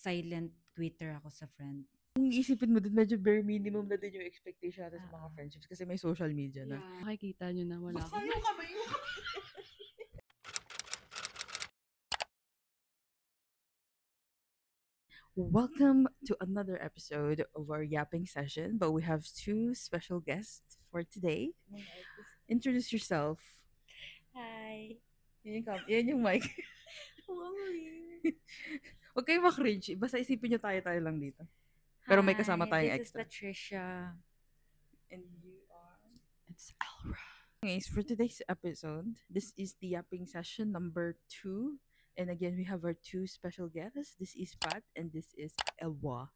silent quitter ako sa friend. Kung isipin mo din, medyo bare minimum na din yung expectation natin sa mga friendships kasi may social media na. Yeah. Makikita nyo na wala Basta ako. yung kamay mo. Welcome to another episode of our yapping session, but we have two special guests for today. Introduce yourself. Hi! Yan yung mic. Huwag kayong makringe. Basta isipin nyo tayo lang dito. Pero may kasama tayong This is extra. Patricia. And you are? It's Alra. Anyways, for today's episode, this is the yapping session number 2. And again, we have our two special guests. This is Pat and this is Elwa.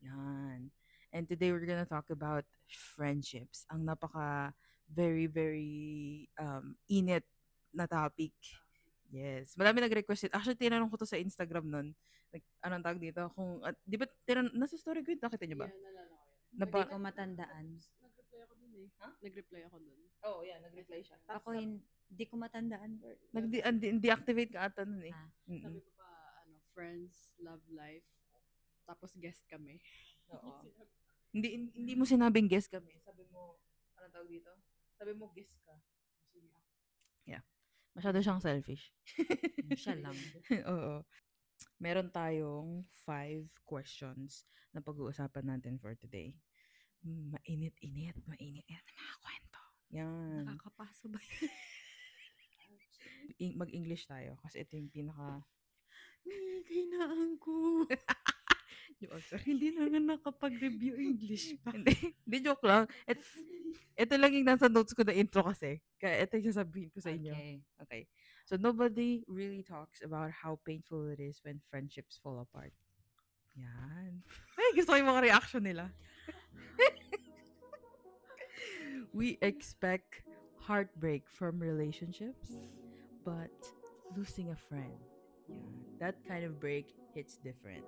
Yan. And today we're gonna talk about friendships. Ang napaka very init na topic. Yes. Marami nag-request it. Actually, tinanong ko to sa Instagram nun. Like, anong tawag dito? Kung, di ba, nasa story ko yun, nakita niyo ba? Yeah, nalala ko yun. Hindi ko matandaan. Nag-reply ako dun eh. Ha? Nag-reply ako dun. Oo, nag-reply siya. Ako hindi ko matandaan. Nag-deactivate ka ata nun eh. Ah. Sabi ko pa, friends, love life. Tapos guest kami. Oo. Hindi mo sinabing guest kami. Sabi mo, ano tawag dito? Sabi mo guest ka. Sige ako. Yeah. Masyado siyang selfish. Siya lang. Oo. Meron tayong 5 questions na pag-uusapan natin for today. Mainit na mga kwento. Yan. Nakakapaso ba? Mag-English tayo kasi ito yung pinaka... Kainaan ko. Hindi na nga nakapag-review English pa. Hindi, joke lang. Ito lang yung nasa notes ko na intro kasi. Kaya ito yung sasabihin ko sa inyo. Okay. So, nobody really talks about how painful it is when friendships fall apart. Yan. Ay, gusto ko yung mga reaction nila. We expect heartbreak from relationships, but losing a friend, that kind of break hits different.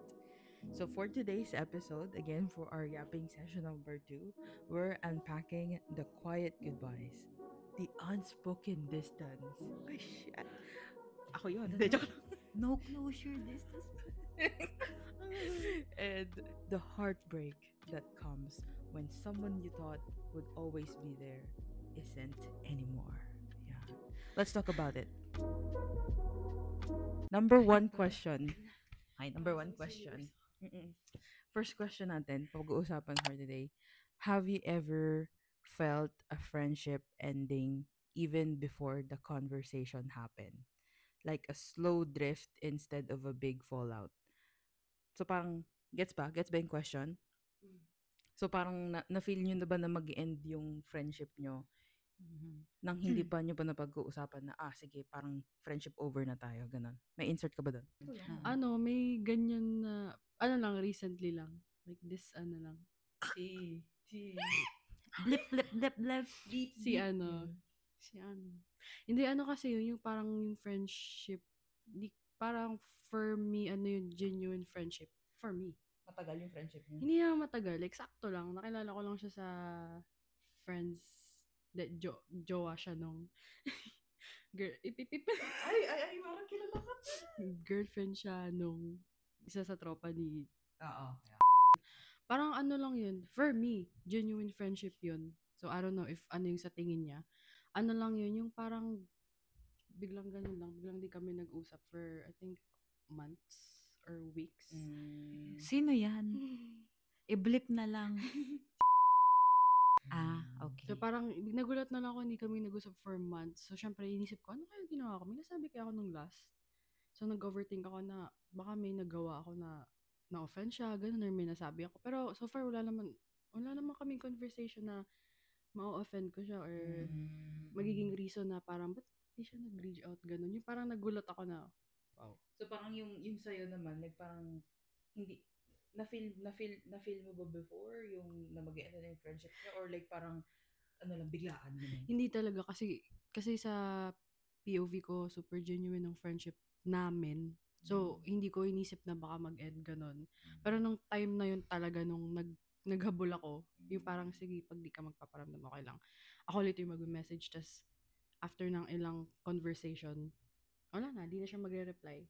So for today's episode, again for our yapping session number 2, we're unpacking the quiet goodbyes, the unspoken distance. Ay, shit. Ako yun. No closure distance. And the heartbreak that comes when someone you thought would always be there isn't anymore. Yeah. Let's talk about it. Number 1 question. Hi, number 1 question. First question natin, pag-uusapan for today. Have you ever felt a friendship ending even before the conversation happened? Like a slow drift instead of a big fallout. So parang, gets ba yung question? So parang na-feel nyo na ba na mag-end yung friendship nyo nang hindi pa nyo pa napag-uusapan na, sige, parang friendship over na tayo, ganun. May insert ka ba doon? May ganyan na, recently lang. Like this, lang. Blip. Si Hindi, kasi yun, yung parang yung friendship, parang for me, yung genuine friendship. For me. Matagal yung friendship niyo? Hindi naman matagal. Like, sakto lang. Nakilala ko lang siya sa friends that jowa siya nung Ay, parang kilala ka. girlfriend siya nung isa sa tropa ni Oo. parang lang yun. For me, genuine friendship yun. So, I don't know if yung sa tingin niya. Lang yun, yung parang biglang ganun lang. Biglang di kami nag-usap for, I think, months or weeks. Sino yan? I-blip na lang. Okay. So, parang nagulat na lang ako, hindi kami nag-usap for months. So, syempre, inisip ko, ano kaya ginawa ko? May nasabi kaya ako nung last. So, nag-overthink ako na baka may nagawa ako na na-offend siya, ganun, or may nasabi ako. Pero, so far, wala naman kaming conversation na ma-offend ko siya or magiging reason na parang, ba't di siya nag-reach out, ganun. Yung parang nagulat ako na, wow. So, parang yung sa'yo naman, like parang, hindi, na-feel mo ba before yung na mag-end na yung friendship niya? Or like parang, biglaan naman? Hindi talaga kasi sa POV ko, super genuine ng friendship namin. So, hindi ko inisip na baka mag-end ganun. Pero nung time na yun talaga, nung naghabol ako, yung parang, sige, pag di ka magpaparamdam, okay lang. Ako ulit yung mag-message, tas after ng ilang conversation, wala na, di na siya magre-reply.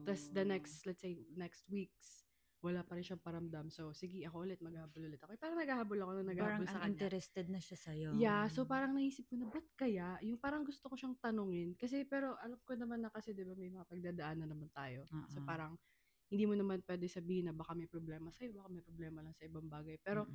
Tas the next, let's say, next weeks, wala pa rin siyang paramdam. So, sige, ako ulit, maghahabol ulit ako. Parang naghahabol ako na Parang naghahabol sa kanya. uninterested na siya sa'yo. Yeah, so parang naisip ko na, ba't kaya? Yung parang gusto ko siyang tanungin. Kasi, pero alam ko naman na kasi, di ba, may mga pagdadaanan naman tayo. So parang, hindi mo naman pwede sabihin na baka may problema sa'yo, baka may problema lang sa ibang bagay. Pero,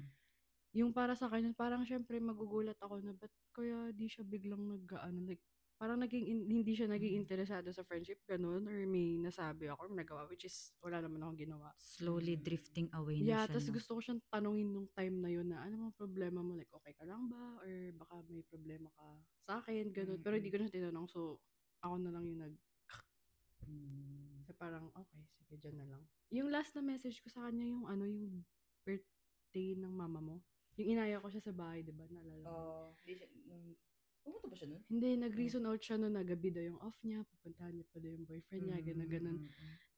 yung para sa kanya, parang syempre magugulat ako na, ba't kaya di siya biglang like, parang hindi siya naging interesado sa friendship, ganun, or may nasabi ako, or nagawa, which is, wala naman akong ginawa. Slowly drifting away na Yeah, siya, tas no? gusto ko siyang tanungin nung time na yun na, ano bang problema mo? Like, okay ka lang ba? Or baka may problema ka sa akin? Ganun. Pero hindi ko na tinanong. So, ako na lang yung so, parang, okay, sige, dyan na lang. Yung last na message ko sa kanya, yung yung birthday ng mama mo. Yung inaya ko siya sa bahay, di ba? Naalala mo? Pumunta ba siya nun? Hindi, nag-reason out siya na gabi daw yung off niya, pupuntahan niya pa daw yung boyfriend niya, ganun.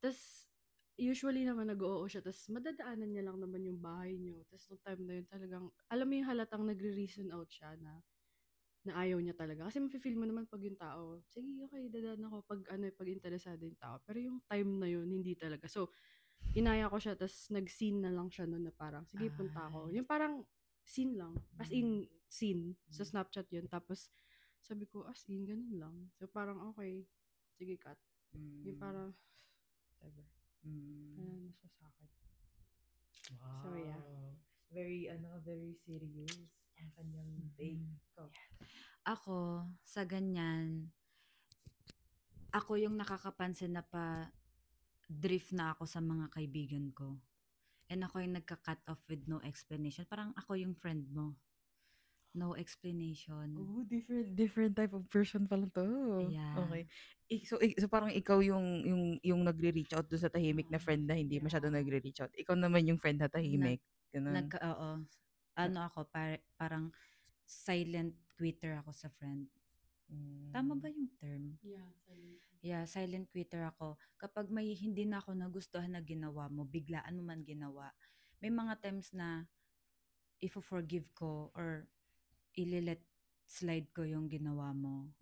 Tapos, usually naman nag-oo siya, tapos madadaanan niya lang naman yung bahay niyo. Tapos, nung time na yun talagang, alam mo yung halatang nagre-reason out siya na ayaw niya talaga. Kasi mafe-feel mo naman pag yung tao, sige, okay, dadaan ako pag interesado yung tao. Pero yung time na yun, hindi talaga. So, inaya ko siya, tapos nag-scene na lang siya noon na parang, sige, punta ako. Yung parang, scene lang. As in, scene. Sa Snapchat yun. Tapos, sabi ko, as in, ganun lang. So, parang, okay, sige, cut. Yung parang, whatever. Ano na siya sa akin. Wow. So, yeah. Very serious ang kanyang take. Ako, sa ganyan, ako yung nakakapansin na drift na ako sa mga kaibigan ko. And ako yung nagka-cut off with no explanation. Parang ako yung friend mo. No explanation. Oh, different type of person pala to. Yeah. Okay. So parang ikaw yung nagre-reach out doon sa tahimik na friend na hindi masyado nagre-reach out. Ikaw naman yung friend na tahimik. Ganun. Oo. Ako, parang silent quitter ako sa friend. Tama ba yung term? Yeah, silent. Yeah, silent quitter ako. Kapag may hindi na ako nagustuhan na ginawa mo, biglaan mo man ginawa, may mga times na ifo-forgive ko or ililet slide ko yung ginawa mo.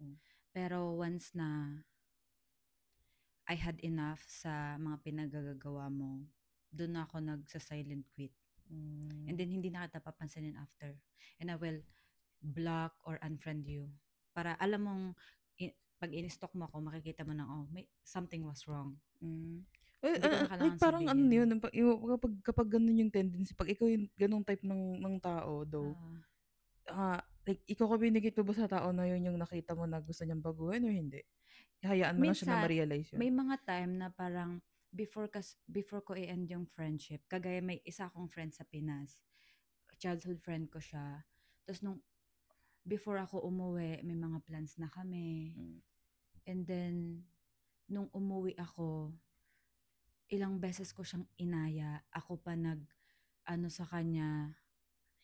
Pero once na I had enough sa mga pinagagagawa mo, doon na ako nagsa-silent quit. And then hindi na kita papansinin after. And I will block or unfriend you. Para alam mong pag in-stalk mo ako, makikita mo na, something was wrong. Well, Hindi ko na kailangan like parang sabihin. yun, kapag ganun yung tendency, pag ikaw yung ganung type ng tao, though, like, ikaw communicate mo ba sa tao na yun yung nakita mo na gusto niyang baguhin or hindi? Hayaan mo lang siya na ma-realize yun? May mga time na parang before ko i-end yung friendship, kagaya may isa akong friend sa Pinas. Childhood friend ko siya. Tapos before ako umuwi, may mga plans na kami. And then, nung umuwi ako, ilang beses ko siyang inaya. Ako pa sa kanya,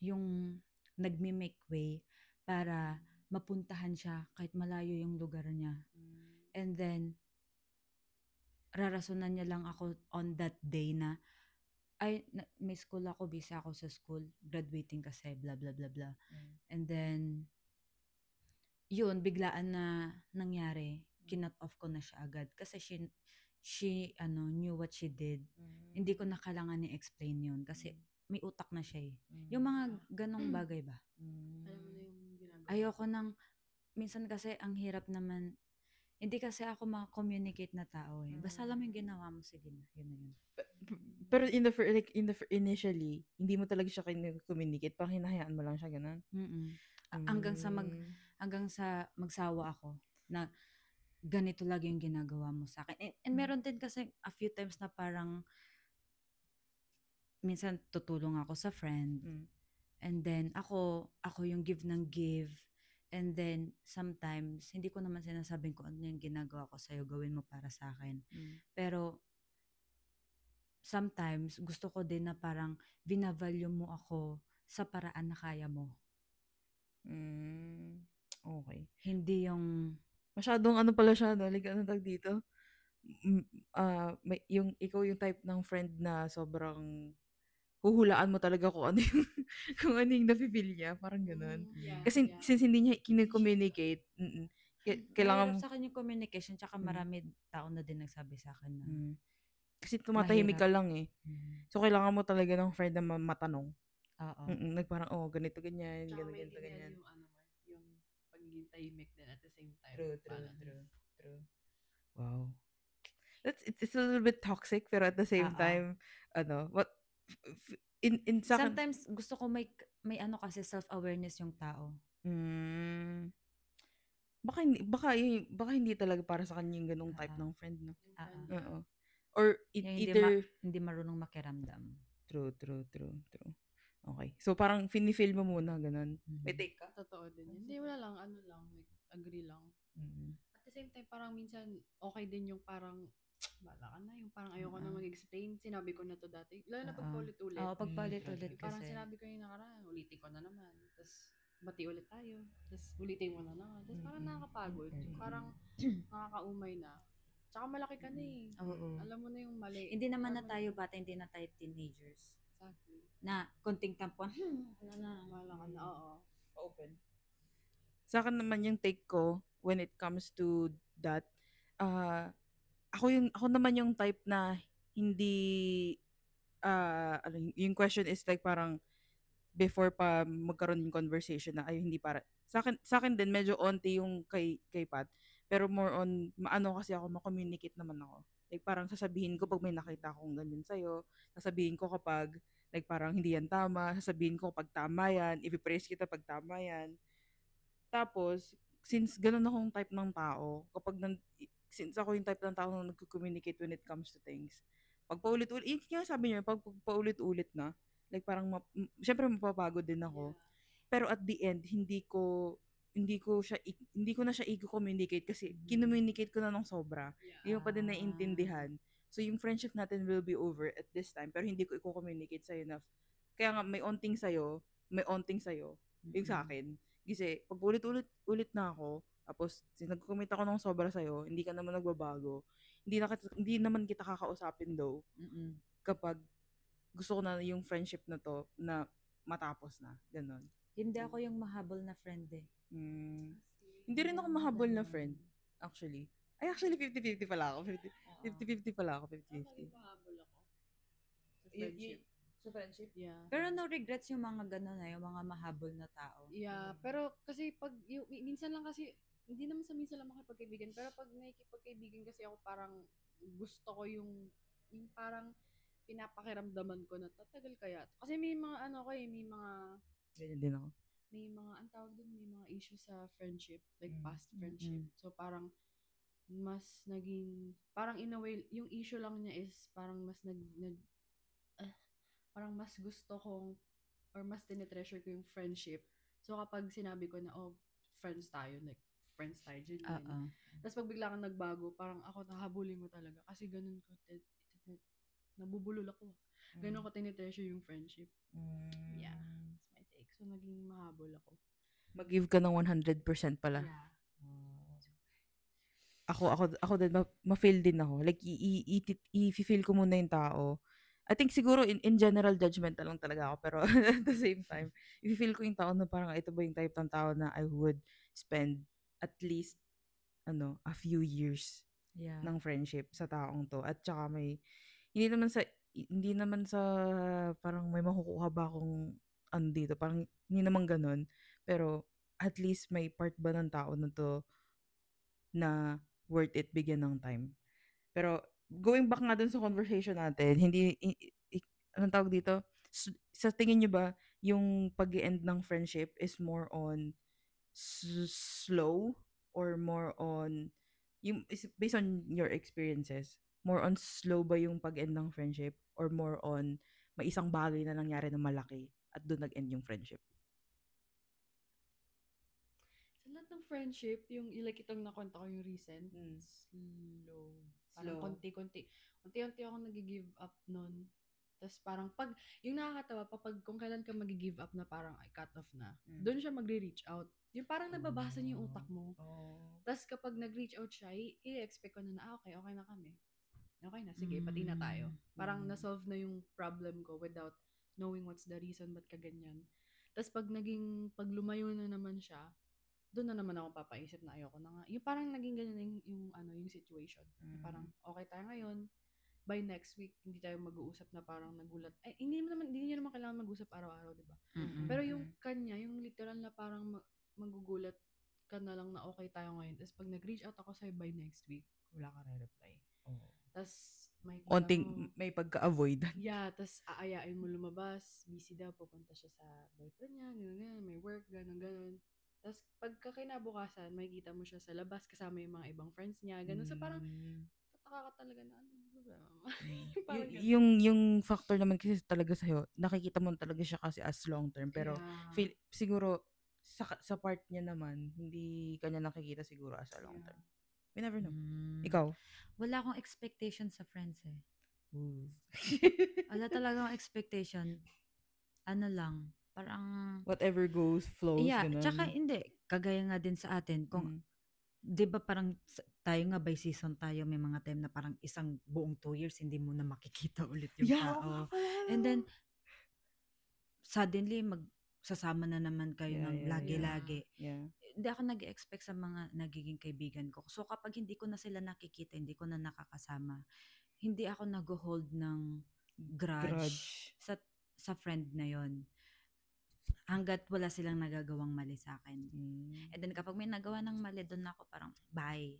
yung nagme-make way para mapuntahan siya kahit malayo yung lugar niya. And then, rarasunan niya lang ako on that day na, may school ako, busy ako sa school, graduating kasi, blah, blah, blah, blah. And then, yun, biglaan na nangyari, kinut off ko na siya agad. Kasi she knew what she did. Hindi ko na kailangan i-explain yun kasi may utak na siya eh. Yung mga ganong bagay ba? Alam mo na yung ginagawa. Ayoko minsan kasi ang hirap naman, hindi kasi ako ma-communicate na tao eh. Basta alam mo yung ginawa mo, sige na, yun na yun. Pero initially, hindi mo talaga siya communicate, parang hinahayaan mo lang siya, ganun? Hanggang sa magsawa ako na ganito lagi yung ginagawa mo sa akin. And meron din kasi a few times na parang minsan tutulong ako sa friend. And then ako yung give ng give. And then sometimes hindi ko naman sinasabing kung ano yung ginagawa ko sa'yo, gawin mo para sa akin. Pero sometimes gusto ko din na parang binavalue mo ako sa paraan na kaya mo. Okay. Hindi yung masyadong pala siya, no? Like, tag dito? Yung ikaw yung type ng friend na sobrang huhulaan mo talaga kung ano yung nafe-feel niya, parang ganun. Kasi since hindi niya kine-communicate, Mahirap Kailangan, sa akin yung communication, tsaka mm, marami tao na din nagsabi sa akin na mm. Kasi tumatahimik mahirap. ka lang eh. Mm. So, kailangan mo talaga ng friend na matanong. Oo. Parang, ganito, ganyan, Tsaka ganito, ganito, maintindihan ganyan. yung ano mo, yung pagiging tahimik din at the same time. True, true, Balance. true, true. Wow. It's a little bit toxic, pero at the same Oo. time, what, in sa akin, Sometimes gusto ko may ano kasi self-awareness yung tao. mm, baka hindi talaga para sa kanya yung ganung type Oo. ng friend, no? Yung Oo. friend, Oo. Or Yung either, hindi marunong makiramdam. true, true, true, true. Okay. So, parang feel mo muna, ganun. May Mhm. take ka? totoo din yun. Hindi, wala lang, ano lang, like, agree lang. Mm. At the same time, parang minsan, okay din yung parang, bala ka na, yung parang ayoko na Oo. mag-explain, sinabi ko na to dati. Lalo na pag Oo. paulit-ulit. Oo, pag Mm, paulit-ulit Yung parang kasi. sinabi ko yung nakaraan, ulitin ko na naman. Tapos, bati ulit tayo. Tapos, ulitin mo na naman. Tapos, parang Mm-mm. nakakapagod. Yung parang, nakakaumay na. Tsaka malaki ka na eh. Oo. Alam mo na yung mali. Hindi naman Alam na mo tayo na. bata, hindi na tayo teenagers. Exactly. Na konting tampuan, ano na. Wala ka na, oo. Open. Sa akin naman yung take ko when it comes to that, ah ako naman yung type na hindi, yung question is like parang before pa magkaroon yung conversation na ay hindi para sa akin din medyo onti yung kay Pat, pero more on maano kasi ako, ma-communicate naman ako. Like parang sasabihin ko pag may nakita akong ganyan sa'yo, sasabihin ko kapag like parang hindi yan tama, sasabihin ko pag tama yan, ipipraise kita pag tama yan. Tapos, since ganun akong type ng tao, since ako yung type ng tao na nagko-communicate when it comes to things, pag paulit-ulit, yun nga sabi niyo, pag paulit-ulit na, like parang, syempre mapapagod din ako. Yeah. Pero at the end, hindi ko na siya i-communicate kasi Mhm. kinommunicate ko na ng sobra. Yeah. Hindi mo pa din naiintindihan. So, yung friendship natin will be over at this time, pero hindi ko i-communicate sa'yo na, kaya nga, may onting sa'yo, yung sa akin. Kasi, pag ulit na ako, tapos, nag-commit ako ng sobra sa'yo, hindi ka naman nagbabago, hindi naman kita kakausapin daw, Mm-mm. kapag gusto ko na yung friendship na to, na matapos na. Ganon. Hindi ako yung mahabol na friend eh. Hmm. Hindi Hindi rin ako ako mahabol na ganun. friend, actually. Ay, actually, 50-50 pala ako. Oo. 50-50 pala ako, Actually, 50-50. mahabol ako. Sa friendship. Sa friendship? Yeah. Pero no regrets yung mga ganun na, yung mga mahabol na tao. Yeah, pero kasi pag minsan lang kasi hindi naman sa minsan lang makipagkaibigan, pero pag nakikipagkaibigan kasi ako parang gusto ko yung parang pinapakiramdaman ko na tatagal kaya. Kasi may mga ano ko eh, Ganyan din ako. may mga ang tawag dun, may mga issue sa friendship, like Mm. past friendship. So parang mas naging parang in a way yung issue lang niya is parang mas parang mas gusto kong or mas tinetreasure ko yung friendship. So, kapag sinabi ko na, oh, friends tayo, genuine. Oo. Tapos, pag bigla kang nagbago, parang ako nahabulin mo talaga. Kasi ganun ko, nabubulol ako. Ganun ko tinetreasure yung friendship. Yeah. That's my take. So, naging mahabol ako. Mag-give ka ng 100% pala. Yeah. Ako din, ma-feel din ako. Like, i-feel ko muna yung tao. I think siguro in general judgmental lang talaga ako, pero at the same time, i-feel ko yung tao na parang ito ba yung type ng tao na I would spend at least a few years Yeah. ng friendship sa taong to. At saka hindi naman sa parang may makukuha ba akong dito, parang hindi naman ganun. Pero at least may part ba ng tao na to na worth it bigyan ng time. Pero going back nga dun sa conversation natin, hindi anong tawag dito? Sa tingin niyo ba yung pag-end ng friendship is more on slow or more on based on your experiences, more on slow ba yung pag-end ng friendship or more on may isang bagay na nangyari na malaki at doon nag-end yung friendship? Sa lahat ng friendship, yung like itong nakwento ko yung recent, Mm. slow. Parang Slow. konti-konti. Unti-unti ako nag-give up nun. Tapos parang yung nakakatawa, kung kailan ka mag-give up na parang ay cut off na, doon siya magre-reach out. Yung parang nababasa niya yung utak mo. Tapos kapag nag-reach out siya, i-expect ko na okay na kami. Okay na, sige, pati na tayo. Parang na-solve na yung problem ko without knowing what's the reason ba't ka ganyan. Tapos pag lumayo na naman siya, doon na naman ako papaisip na ayoko na nga. Yung parang naging ganyan yung situation. Na parang, okay tayo ngayon, by next week, hindi tayo mag-uusap na parang nagulat. Ay, hindi niyo naman kailangan mag-usap araw-araw, di ba? Mm-mm. Pero yung kanya, yung literal na parang magugulat ka na lang na okay tayo ngayon. Tapos pag nag-reach out ako sa'yo by next week, wala ka re-reply. Oo. Tapos makikita mo, Onting may pagka-avoid. yeah, tapos aayain mo lumabas, busy daw, pupunta siya sa boyfriend niya, ganyan, may work, ganun. Tapos pagka kinabukasan, makikita mo siya sa labas kasama yung mga ibang friends niya, ganun. So parang, tataka ka talaga na, ano problema mo? Parang ganun. yung factor naman kasi talaga sa'yo, nakikita mo talaga siya kasi as long term. Pero Yeah. siguro, sa part niya naman, hindi kanya nakikita siguro as a long Yeah. term. We never know. Mm. Ikaw? Wala akong expectation sa friends eh. Ooh. Wala talagang expectation. Ano lang, parang, Whatever goes, flows, yeah, ganun. tsaka hindi, kagaya nga din sa atin, kung, di ba parang tayo nga by season tayo, may mga time na parang isang buong 2 years, hindi mo na makikita ulit yung Yeah, tao. And then, suddenly, magsasama na naman kayo ng lagi-lagi. Yeah. Hindi ako nag-expect sa mga nagiging kaibigan ko. So, kapag hindi ko na sila nakikita, hindi ko na nakakasama, hindi ako nag-hold ng grudge sa friend na yon hanggat wala silang nagagawang mali sa akin. And then kapag may nagawa ng mali, doon ako parang, bye.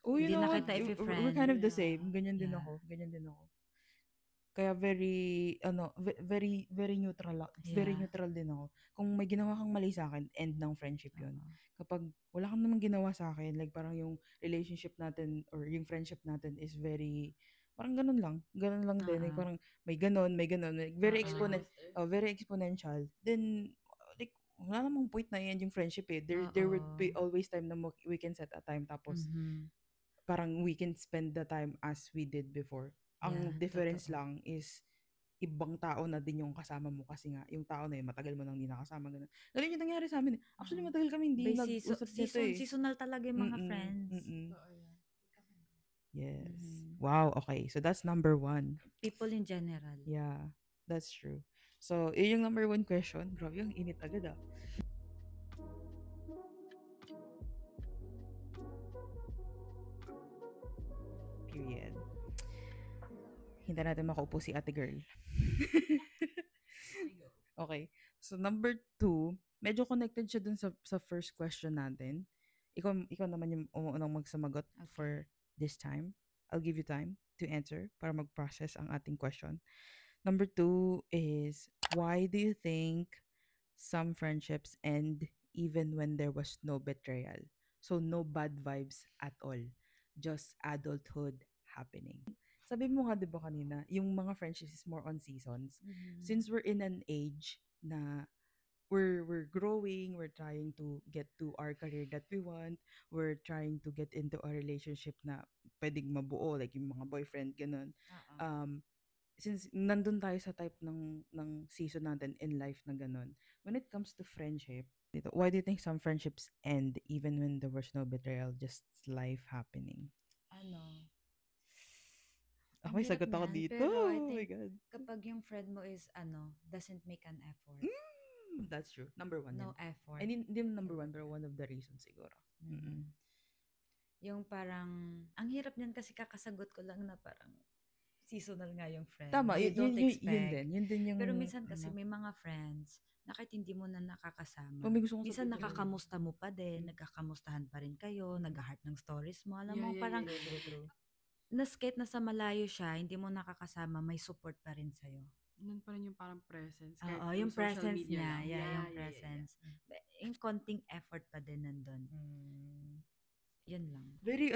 Oh, you Hindi know na what? kita We're i-friend. kind of the Yeah. same. Ganyan din Yeah. ako. Kaya very, very neutral. Very Yeah. neutral din ako. Kung may ginawa kang mali sa akin, end ng friendship yun. Oo. Kapag wala kang naman ginawa sa akin, like parang yung relationship natin or yung friendship natin is very, parang ganun lang. Ganun lang din. Like Oo. parang may ganun. Like very Oo. very exponential. Then, like, wala namang point na yan yung friendship eh. There would be Oo. always time na we can set a time tapos Mhm. parang we can spend the time as we did before. Ang Yeah, difference totoo. lang is ibang tao na din yung kasama mo kasi nga yung tao na yun matagal mo nang hindi nakasama ganun. Ganun yung nangyari sa amin. Actually Oo. matagal kami hindi By nag-usap nito eh. seasonal talaga yung mga friends. Oo, yeah. Yes. Mhm. Wow, okay. So that's number 1. People in general. Yeah, that's true. So, yun yung number 1 question. Grabe, yung init agad ah. Period. Hindi natin makaupo si ate girl. Okay. So, number 2, medyo connected siya dun sa first question natin. Ikaw naman yung umuunang magsamagot for this time. I'll give you time to answer para mag-process ang ating question. Number 2 is, why do you think some friendships end even when there was no betrayal? So, no bad vibes at all. Just adulthood happening. Sabi mo nga, di ba kanina, yung mga friendships is more on seasons. Mhm. Since we're in an age na we're growing, we're trying to get to our career that we want, we're trying to get into a relationship na pwedeng mabuo, like yung mga boyfriend, ganun. Oo. Since nandun tayo sa type ng season natin in life na ganun, when it comes to friendship, why do you think some friendships end even when there was no betrayal, just life happening? Ano? Ako may Ang hirap sagot ako niyan, dito. pero I Oh my think God. kapag yung friend mo is doesn't make an effort. That's true. Number 1 No yan. effort. And hindi number 1, pero one of the reasons siguro. Mhm. Yung parang, ang hirap niyan kasi kakasagot ko lang na parang seasonal nga yung friend. Tama, You don't yun expect. din yung... Pero minsan kasi may mga friends na kahit hindi mo na nakakasama, may gusto kong minsan sabihin. nakakamusta mo pa din, nagkakamustahan pa rin kayo, nag-heart ng stories mo. Alam mo, Yeah, parang, True. kahit nasa malayo siya, hindi mo nakakasama, may support pa rin sa'yo. Nun pa rin yung parang presence. kahit Oo, through yung social presence media niya. lang. Yeah, yung presence. Yung konting effort pa din nandun. Yan lang. Very,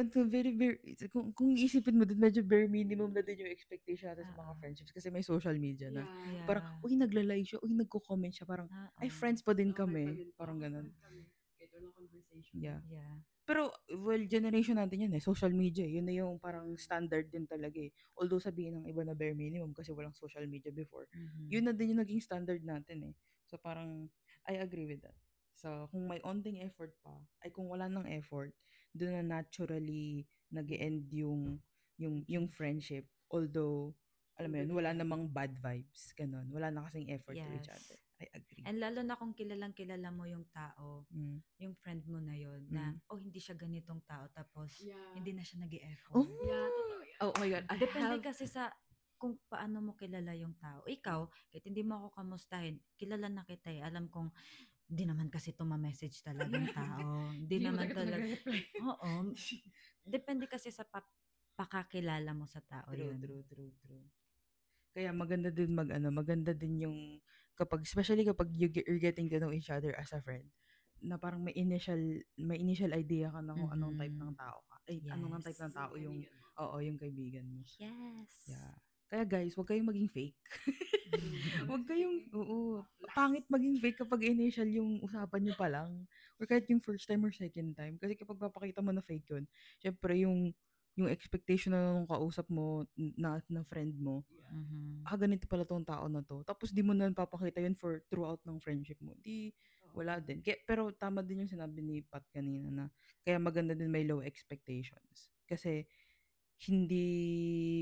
kung isipin mo din, medyo bare minimum na din yung expectation natin sa mga friendships kasi may social media na. Yeah. Parang, uy, nagla-like siya, uy, nagko-comment siya, parang, ay, friends pa din Okay pa kami. din to. Parang ganun. Friends kami. Kahit walang conversation. Yeah. Yeah. Pero, well, generation natin yan eh. Social media, yun na yung parang standard din talaga eh. Although sabihin ng iba na bare minimum kasi walang social media before. Yun na din yung naging standard natin eh. So parang, I agree with that. So, kung may onting effort pa, ay kung wala ng effort, doon na naturally nag-end yung friendship. Although, alam mo yun, wala namang bad vibes, ganun. Wala na kasing effort to each Yes. other. I agree. And lalo na kung kilala mo yung tao, Mm. yung friend mo na yon na, Mm. hindi siya ganitong tao, tapos Yeah. hindi na siya Oh, nag-e-effort. Yeah, totoo yan. oh my God. I Depende have, kasi sa kung paano mo kilala yung tao. Ikaw, kahit hindi mo ako kamustahin, kilala na kita eh. Alam kong, di naman kasi message talagang tao. Hindi Hindi mo naman talaga talaga. reply. Oo. Depende kasi sa pakakilala mo sa tao true, yun. true. Kaya maganda din maganda din yung kapag, especially kapag you're getting to know each other as a friend, na parang may initial idea ka na kung anong type ng tao ka. Ay, anong type ng Yes. tao yung, yung kaibigan mo. Yes. Yeah. Kaya guys, wag kayong maging fake. Wag kayong, pangit maging fake kapag initial yung usapan nyo pa lang. Or kahit yung first time or second time. Kasi kapag papakita mo na fake yun, syempre yung expectation na nung kausap mo, na friend mo, Mhm. ganito pala tong tao na to. Tapos di mo na papakita yun for throughout ng friendship mo. Di, wala din. Pero tama din yung sinabi ni Pat kanina na kaya maganda din may low expectations. Kasi hindi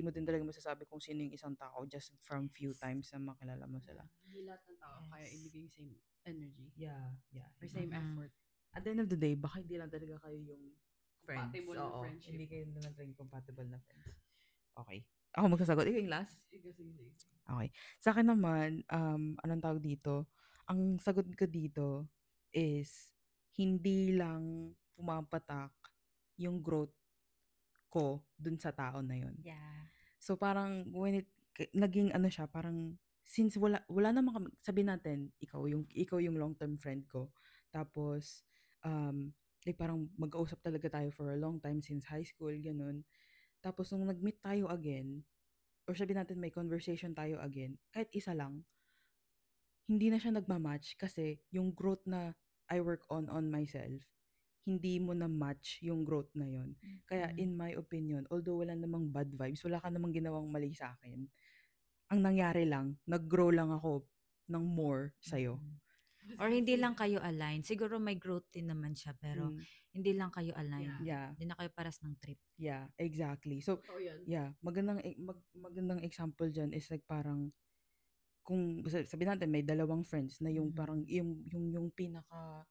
mo din talaga masasabi kung sino yung isang tao just from few times na makilala mo sila. Hindi lahat ng tao kaya Yes. ibigay yung same energy Yeah. or same Mhm. effort. At the end of the day, baka hindi lang talaga kayo yung friends. Compatible na Oo, friendship. hindi kayo na naging compatible na friends. Okay. Ako magsasagot. Ikaw yung last? Sige. Okay. Sa akin naman, anong tawag dito? Ang sagot ko dito is, hindi lang pumapatak yung growth ko dun sa tao na yun. Yeah. So parang naging siya, parang since wala naman kami, sabihin natin ikaw yung long-term friend ko. Tapos like parang mag-kausap talaga tayo for a long time since high school, ganun. Tapos nung nag-meet tayo again, or sabihin natin may conversation tayo again, kahit isa lang, hindi na siya nagma-match kasi yung growth na I work on myself, hindi mo na match yung growth na yon. Kaya in my opinion, although wala namang bad vibes, wala ka namang ginawang mali sa akin, ang nangyari lang, nag-grow lang ako ng more sa'yo. Or hindi lang kayo align. Siguro may growth din naman siya, pero hindi lang kayo align. Yeah. Hindi na kayo paras ng trip. Yeah, exactly. So, Totoo yan. yeah, magandang example dyan is like parang, kung sabihin natin may dalawang friends na yung parang yung pinaka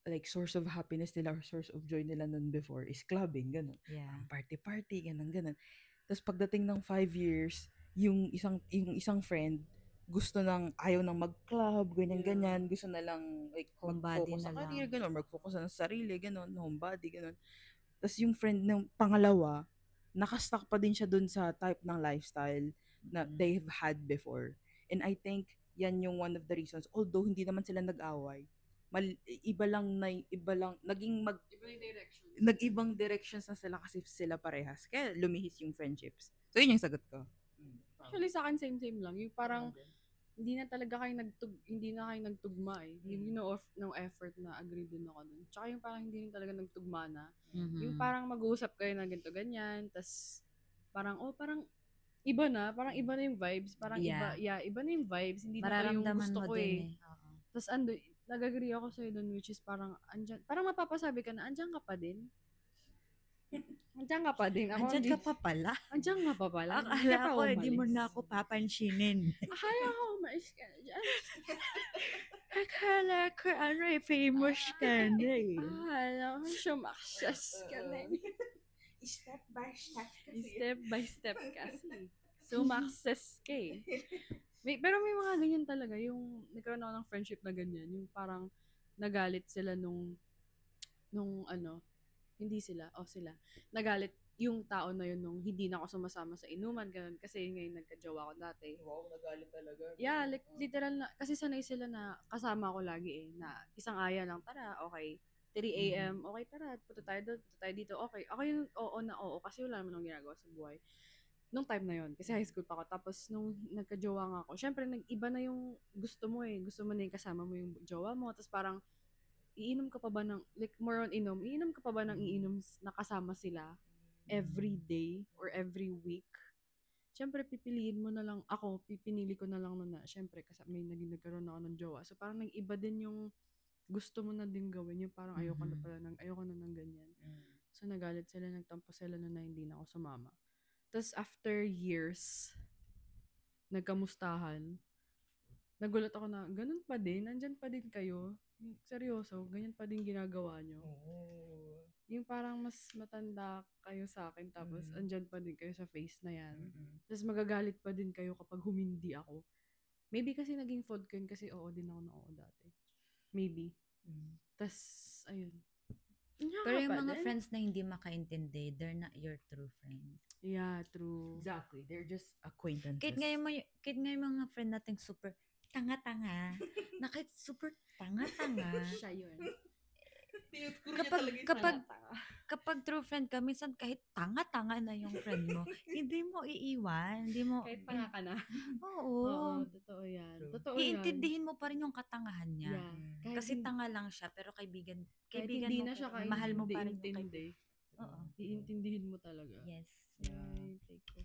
like source of happiness nila or source of joy nila nun before is clubbing, ganun. Yeah. Party, ganun. Tapos pagdating ng 5 years, yung isang friend gusto ayaw nang mag-club, ganyan, gusto na lang like Homebody mag-focus na sa career, lang. ganun, mag-focus na sa sarili, ganun, homebody, ganun. Tapos yung friend ng pangalawa, nakastuck pa din siya dun sa type ng lifestyle na they've had before. And I think yan yung one of the reasons, although hindi naman sila nag-away, iba lang naging Iba yung direction. nag-ibang directions na sila kasi sila parehas. Kaya lumihis yung friendships. So yun yung sagot ko. Actually, sa akin, same lang. Yung parang, hindi na kayo nagtugma eh. Yung no effort na agree din ako dun. Tsaka yung parang hindi rin talaga nagtugma na. Yung parang mag-uusap kayo na ganito, ganyan. Tas parang, parang iba na. Parang iba na yung vibes. Parang iba na yung vibes. Hindi na to yung Mararamdaman gusto mo ko din eh. Oo. Tas nag-agree ako sa'yo dun, which is parang, parang mapapasabi ka na, andyan ka pa din. Andyan ka pa din. Andyan ka pa pala. Andyan nga pa pala. Akala ko, hindi mo na ako papansinin. Akala ko, mais ka na dyan. Akala ko, famous ka na eh. Akala ko, sumaksas ka na. Step by step Step by step kasi. Sumakses ka eh. Pero may mga ganyan talaga. Yung nagkaroon ako ng friendship na ganyan. Yung parang nagalit sila nung hindi sila, sila. Nagalit yung tao na yun nung hindi na ako sumasama sa inuman, ganun. Kasi yun ngayon nagka-jowa ako dati. Wow, nagalit talaga. Yeah, like, literal na, kasi sanay sila na kasama ko lagi eh, na isang aya lang, tara, okay. 3 a.m., okay, tara, punta tayo dito, okay. Ako yung oo na oo, kasi wala naman akong ginagawa sa buhay. Nung time na yun, kasi high school pa ako. Tapos nung nagka-jowa nga ako, syempre nag-iba na yung gusto mo eh. Gusto mo na yung kasama mo yung jowa mo. Tapos parang, iinom ka pa ba ng, like more on iinom ka pa ba ng iinom na kasama sila every day or every week? Syempre, pipiliin mo na lang, pipinili ko na lang na, syempre, kasi may nagkaroon ako ng jowa. So, parang nag-iba din yung gusto mo na din gawin. Yung parang ayoko na ng ganyan. So, nagalit sila, nagtampo sila na hindi na ako sumama. Tapos, after years, nagkamustahan, nagulat ako na, ganun pa din, nandyan pa din kayo. Seryoso, ganyan pa din ginagawa nyo. Oh. Yung parang mas matanda kayo sa akin, tapos andyan pa din kayo sa face na yan. Tapos magagalit pa din kayo kapag humindi ako. Maybe kasi naging fault ko yun kasi oo din ako na oo dati. Maybe. Tapos, ayun. Pero yung Pa mga din. friends na hindi makaintindi, they're not your true friend. Yeah, true. Exactly. They're just acquaintances. Kahit nga yung mga friend nating super tanga-tanga, na kahit super tanga-tanga, Siya yun. kapag true friend ka, minsan kahit tanga-tanga na yung friend mo, hindi mo iiwan, hindi mo, Kahit tanga ka na. oo, Totoo yan. True. Totoo yan. iintindihin mo pa rin yung katangahan niya. Yeah. Kasi tanga lang siya, pero kaibigan kahit mo, hindi na siya kahit mahal mo hindi pa rin yung intindi. Oo. Iintindihin mo talaga. Yes. Ay, take ko.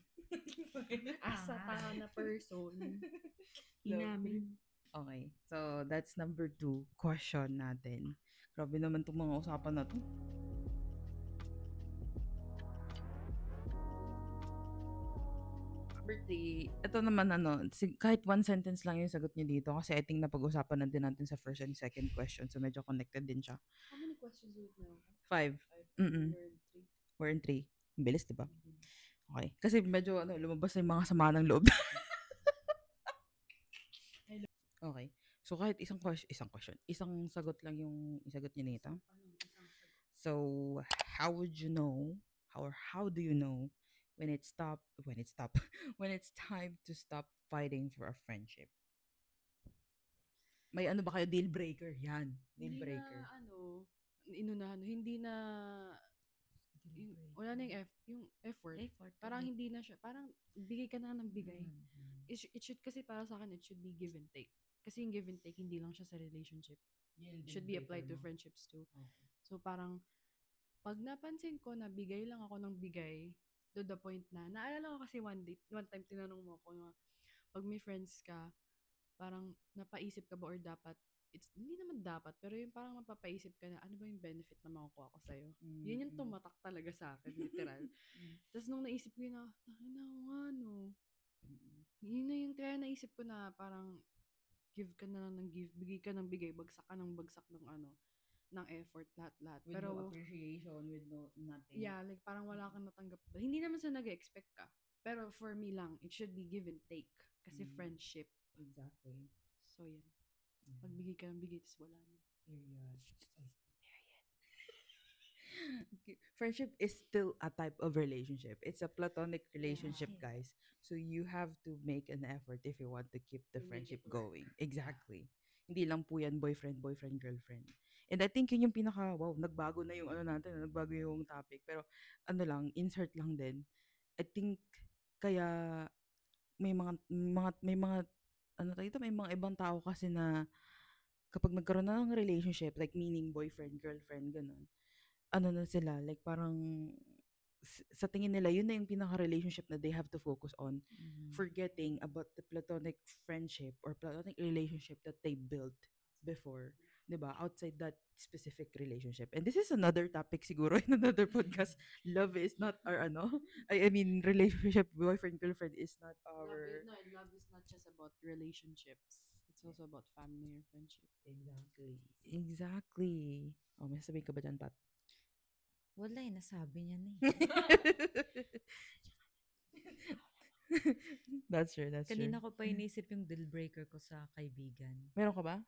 Asa tanga na person. Inamin. Okay. So, that's number 2 question natin. Grabe naman itong mga usapan na to. Number 3, ito naman kahit one sentence lang yung sagot niyo dito kasi I think napag-usapan na din natin sa first and second question. So, medyo connected din siya. How many questions ulit meron ka? 5. 4 and 3. Bilis, diba? Okay. Kasi medyo lumabas na yung mga sama ng loob. Okay. So, kahit isang sagot lang yung isagot niya nito. So, how would you know, or how do you know when it's time to stop fighting for a friendship? May ano ba kayo? Deal breaker. Yan. Deal breaker. Hindi na, wala na yung effort. Parang hindi na siya, parang bigay ka na ng bigay. It should, kasi para sa akin, it should be give and take. Kasi yung give and take, hindi lang siya sa relationship. It should be applied to friendships too. Okay. So parang, pag napansin ko na bigay lang ako ng bigay, to the point na, naalala ko kasi one time tinanong mo ako na, pag may friends ka, parang napaisip ka ba or dapat, hindi naman dapat, pero yung parang mapapaisip ka na, ano ba yung benefit na makukuha ko sa'yo? Yun yung tumatak talaga sa akin, literal. Tapos nung naisip ko yun na, yun na yung, kaya naisip ko na parang, give ka na lang ng give, bigay ka ng bigay, bagsak ka ng bagsak ng ng effort, lahat. With pero, no appreciation, with no nothing. yeah, like parang wala kang natanggap. Hindi naman sa nag-expect ka. Pero for me lang, it should be give and take. Kasi friendship. Exactly. So, yan. Pagbigay ka ng bigay, tapos wala na. Period. Okay. Friendship is still a type of relationship. It's a platonic relationship, guys. So you have to make an effort if you want to keep the To make friendship it work. going. Exactly. Hindi lang po yan boyfriend, girlfriend. And I think yun yung nagbago na yung nagbago yung topic. Pero insert lang din. I think kaya may mga may mga ibang tao kasi na kapag nagkaroon na ng relationship, like meaning boyfriend, girlfriend, ganun, na sila, like parang sa tingin nila, yun na yung pinaka-relationship na they have to focus on, forgetting about the platonic friendship or platonic relationship that they built before, diba? Outside that specific relationship. And this is another topic siguro in another podcast. Love is not our I mean, relationship, boyfriend, girlfriend is not our... Love is not just about relationships. It's also about family or friendship. Exactly. Oh, may sasabihin ka ba dyan, Pat? Wala nasabi niya na eh. That's true. Kanina ko pa inisip yung deal breaker ko sa kaibigan. Meron ka ba?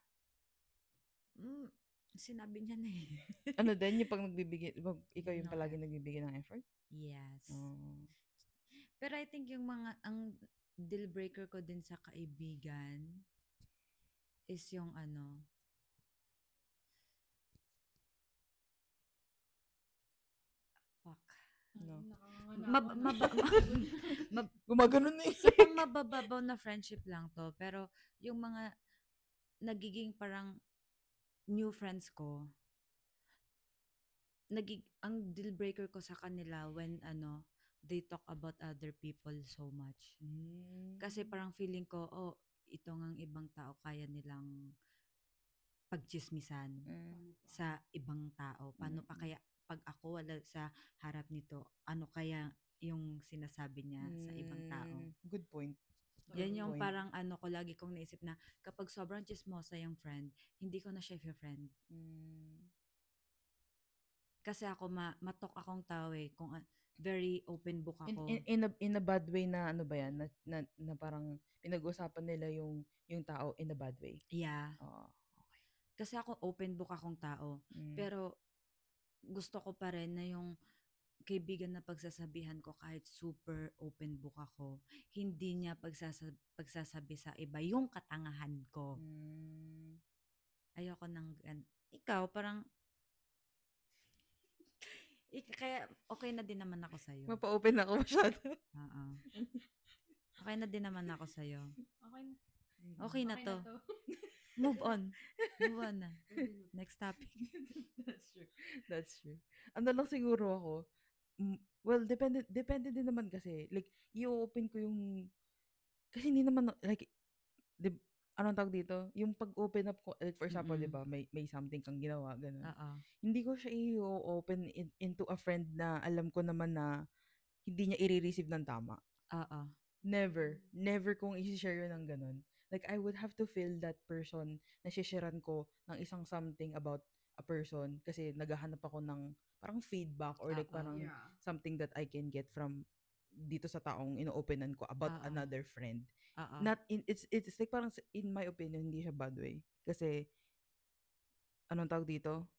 Sinabi niya na eh. Din yung pag ikaw yung palagi nagbibigay ng effort? Yes. Oh. Pero I think ang deal breaker ko din sa kaibigan is yung No. Gumaganon na eh. So, pang mabababaw na friendship lang to. Pero yung mga nagiging parang new friends ko, ang deal breaker ko sa kanila when they talk about other people so much. Kasi parang feeling ko, ito ngang ibang tao kaya nilang pagchismisan sa ibang tao. Paano pa kaya pag ako wala sa harap nito, ano kaya yung sinasabi niya sa ibang tao? Good point. Yan yung point. parang ano ko, lagi kong naisip na kapag sobrang chismosa yung friend, hindi ko na siya friend. Kasi ako matok akong tao eh. Kung very open book In, ako. in a bad way na ano ba yan? Na parang pinag-usapan nila yung tao in a bad way. Yeah. Oo. Kasi ako open book akong tao. Pero gusto ko pa rin na yung kaibigan na pagsasabihan ko kahit super open book ako, hindi niya pagsasabi sa iba yung katangahan ko. Ayoko ng ikaw parang kaya okay na din naman ako sa'yo. Mapa-open ako masyado. Oo. Okay na din naman ako sa'yo. Okay na. Okay na to. Move on. Move on na. Next topic. That's true. Ano lang siguro ako, well, depende din naman kasi. Like, i-open ko yung, kasi hindi naman, like, anong tawag dito? Yung pag-open up ko, like, for example, di ba, may something kang ginawa, gano'n. Hindi ko siya i-open into a friend na alam ko naman na hindi niya i-receive ng tama. Never. Never kong i-share yun ng gano'n. Like, I would have to feel that person na sisharean ko ng isang something about a person kasi naghahanap ako ng parang feedback or like parang something that I can get from dito sa taong ino-openan ko about another friend. Not in, it's like parang in my opinion, hindi siya bad way. Kasi, anong tawag dito?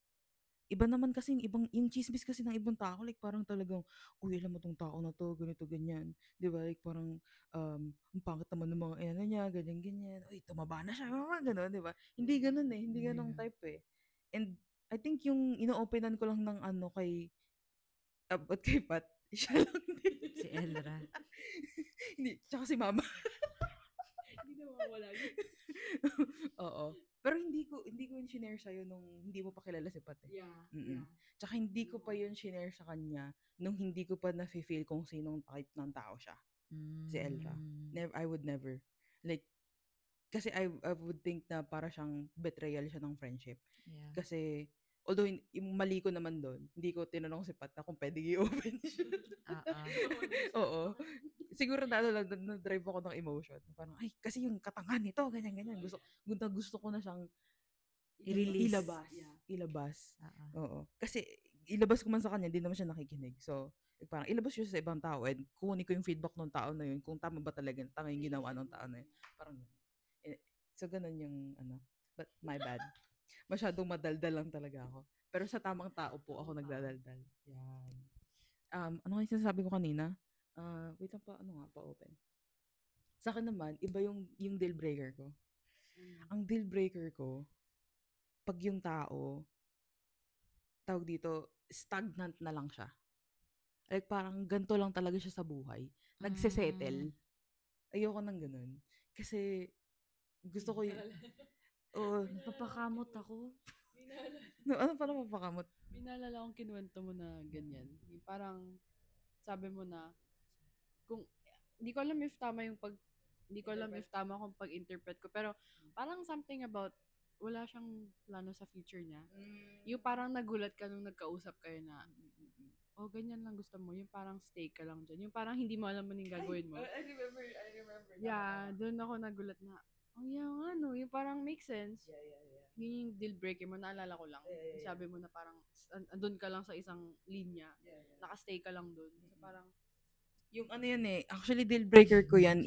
Iba naman kasi yung chismis kasi ng ibang tao, like parang talagang, uy, alam mo tong tao na to, ganito, ganyan. Di ba? Like parang, ang pangit naman ng mga ano niya, ganyan, ganyan. Uy, tumaba na siya, gano'n, di ba? Hindi gano'n eh. Hindi gano'ng type eh. And I think yung ino-openan ko lang ng ano kay, abot kay Pat, siya lang din. Si Elra. Hindi, tsaka si Mama. Hindi na mawala yun. Oo. Pero hindi ko yung shinare sa'yo nung hindi mo pa kilala si Pat eh. Yeah. Tsaka hindi ko pa yun shinare sa kanya nung hindi ko pa na-feel kung sinong type ng tao siya. Si Elra. I would never. Like, kasi I would think na para siyang betrayal siya ng friendship. Yeah. Kasi, although yung mali ko naman doon, hindi ko tinanong si Pat na kung pwede i-open siya. Oo. Siguro na-drive ako ng emotion. Parang, ay, kasi yung katangan nito, ganyan. Gusto ko na siyang I-release. Ilabas. Oo. Kasi, ilabas ko man sa kanya, hindi naman siya nakikinig. So, parang ilabas siya sa ibang tao and kunin ko yung feedback ng tao na yun kung tama ba talaga yung ginawa ng tao na yun. Parang, so, ganun yung, but my bad. Masyadong madaldal lang talaga ako. Pero sa tamang tao po ako nagdadaldal. Yan. Ano yung sinasabi ko kanina? Wait lang pa, pa-open. Sa akin naman, iba yung deal breaker ko. Ang deal breaker ko, pag yung tao, tawag dito, stagnant na lang siya. Like parang ganito lang talaga siya sa buhay. Nagsesettle. Ayoko nang ganun. Kasi, gusto ko yung... Napapakamot ako. Ano pala mapakamot? Binalala akong kinuwento mo na ganyan. Yung parang, sabi mo na, kung, hindi ko alam if tama kung pag-interpret ko, pero parang something about, wala siyang plano sa future niya. Yung parang nagulat ka nung nagkausap kayo na, ganyan lang gusto mo. Yung parang stay ka lang dyan. Yung parang hindi mo alam mo yung gagawin mo. I remember. Yeah, doon ako nagulat na, yung parang make sense. Yeah. Yun yung deal breaker mo, naalala ko lang. Sabi mo na parang, andun ka lang sa isang linya. Nakastay ka lang dun. So parang, yung ano yun eh, actually deal breaker ko yan.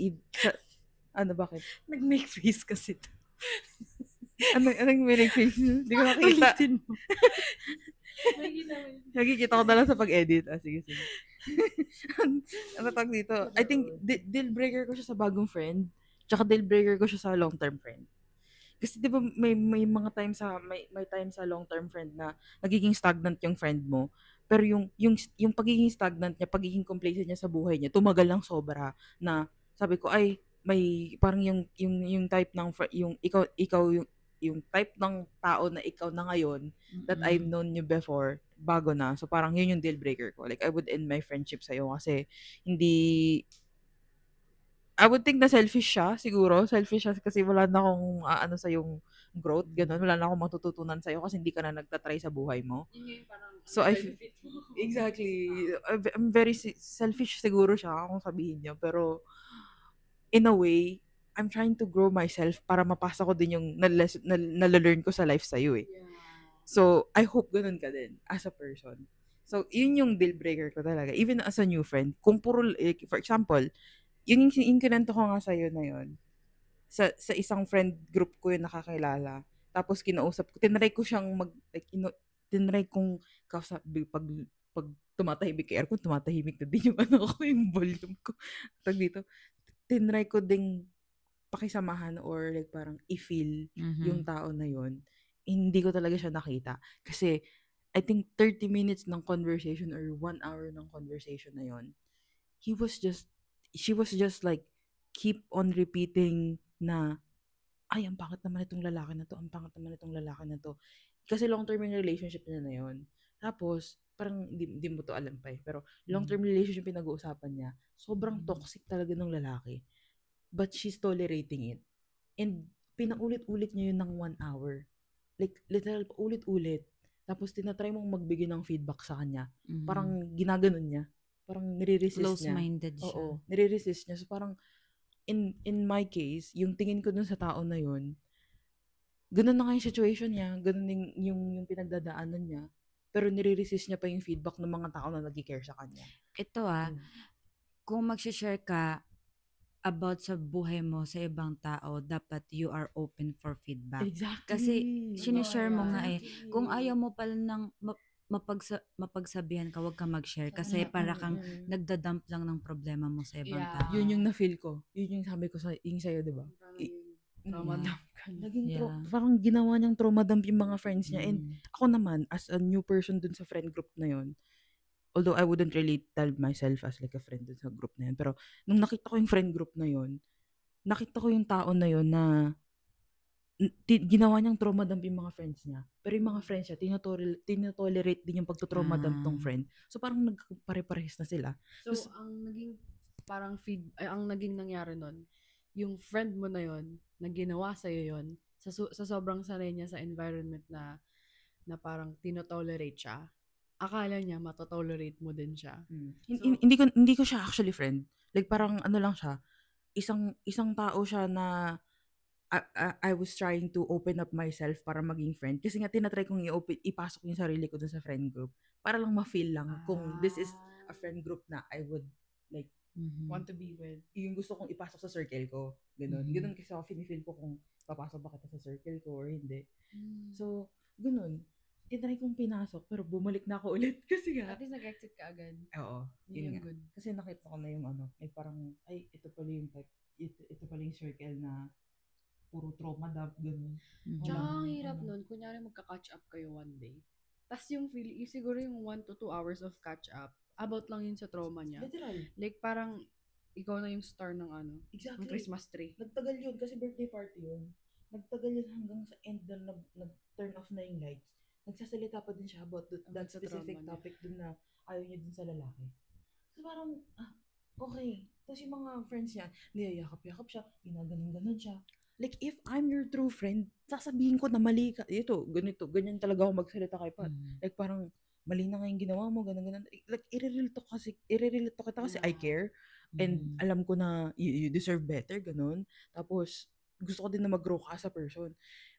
Bakit? Nag-make face kasi to. Anong make face? Hindi ko nakita. ulitin mo. Nakikita ko na lang sa pag-edit. Sige. Ano tawag dito? I think deal breaker ko siya sa bagong friend. Tsaka deal breaker ko siya sa long-term friend. Kasi 'di ba may mga time sa may time sa long-term friend na nagiging stagnant yung friend mo. Pero yung pagiging stagnant niya, pagiging complacent niya sa buhay niya, tumagal lang sobra na sabi ko ay may parang yung type ng yung ikaw yung type ng tao na ikaw na ngayon that I've known you before, bago na. So parang yun yung deal breaker ko. Like I would end my friendship sa'yo kasi hindi I would think na selfish siya, siguro. Selfish siya kasi wala na akong sa yung growth, ganun. Wala na akong matututunan sa'yo kasi hindi ka na nagtatry sa buhay mo. yun yung parang, So, exactly. I'm very selfish siguro siya kung sabihin niyo. Pero, in a way, I'm trying to grow myself para mapasa ko din yung nalalearn ko sa life sa'yo eh. Yeah. So, I hope ganun ka din as a person. So, yun yung deal breaker ko talaga. Even as a new friend, kung puro, for example, yung kinento ko nga sa'yo na yun, sa isang friend group ko yung nakakilala. Tapos kinausap ko, tinry ko siyang tinry kong kausap, pag tumatahimik kay aircon, tumatahimik na din yung ko, yung volume ko. Tag dito, tinry ko ding pakisamahan or like parang i-feel yung tao na yun. Hindi ko talaga siya nakita. Kasi, I think 30 minutes ng conversation or 1 hour ng conversation na yun, she was just like, keep on repeating na, ay, ang pangit naman itong lalaki na to, ang pangit naman itong lalaki na to. Kasi long-term yung relationship niya na yun. Tapos, parang, di mo to alam pa eh, pero long-term relationship yung pinag-uusapan niya, sobrang toxic talaga ng lalaki. But she's tolerating it. And, pinaulit-ulit niya yun ng 1 hour. Like, literal, ulit-ulit. Tapos, tinatry mong magbigay ng feedback sa kanya. Parang, ginaganon niya. Parang, nire-resist niya. Close-minded siya. Oo, nire-resist niya. So, parang, in my case, yung tingin ko dun sa tao na yun, ganun na nga yung situation niya, ganun yung pinagdadaanan niya, pero nire-resist niya pa yung feedback ng mga tao na nag-care sa kanya. Ito kung mag-share ka about sa buhay mo sa ibang tao, dapat you are open for feedback. Exactly. Kasi sinishare mo nga Exactly. kung ayaw mo pala ng mapagsabihan ka, wag ka mag-share kasi para kang nagdadump lang ng problema mo sa ibang Yeah. tao. Yun yung na-feel ko. Yun yung sabi ko yung sa'yo, di ba? Trauma dump ka na. Parang ginawa niyang trauma dump yung mga friends niya. And ako naman, as a new person dun sa friend group na yun, although I wouldn't really tell myself as like a friend dun sa group na yun, pero nung nakita ko yung friend group na yun, nakita ko yung tao na yun na ginawa niyang trauma dump yung mga friends niya. Pero yung mga friends niya, tinotolerate din yung pagto-trauma dump tong friend. So parang nagpare-parehas na sila. So, ang naging parang ang naging nangyari nun, yung friend mo na yon na ginawa sa'yo yon sa sobrang sanay niya sa environment na parang tinotolerate siya, akala niya matotolerate mo din siya. So, hindi ko siya actually friend. Like parang ano lang siya, isang tao siya na I was trying to open up myself para maging friend. Kasi nga tinatry kong ipasok yung sarili ko dun sa friend group para lang ma-feel lang kung this is a friend group na I would like want to be with. yung gusto kong ipasok sa circle ko. Ganun. Ganun kasi ako feel ko kung papasok ba kita sa circle ko or hindi. So, ganun. Tinry kong pinasok pero bumalik na ako ulit kasi nga. At least nag-exit ka agad. Oo. Yun Yun yung nga. good. Kasi nakita ko na yung ay parang, ito pala yung type, ito pala yung circle na puro trauma dump, ganun. Tsaka ang hirap nun, kunyari magka-catch up kayo one day. Tapos yung siguro yung 1 to 2 hours of catch up, about lang yun sa trauma niya. Literal. Like parang, ikaw na yung star ng Exactly. ng Christmas tree. Nagtagal yun kasi birthday party yun. Nagtagal yun hanggang sa end na nag-turn off na yung lights. Nagsasalita pa din siya about that specific topic dun na ayaw niya dun sa lalaki. So parang, okay. Tapos yung mga friends niya, niyayakap-yakap siya, ginaganon-ganon siya. Like, if I'm your true friend, sasabihin ko na mali ka. Ito, ganito, ganyan talaga ako magsalita kay Pat. Like, parang, mali na nga yung ginawa mo, ganun. Like, i-relate to kita kasi I care. And alam ko na you deserve better, ganun. Tapos, gusto ko din na mag-grow ka as a person.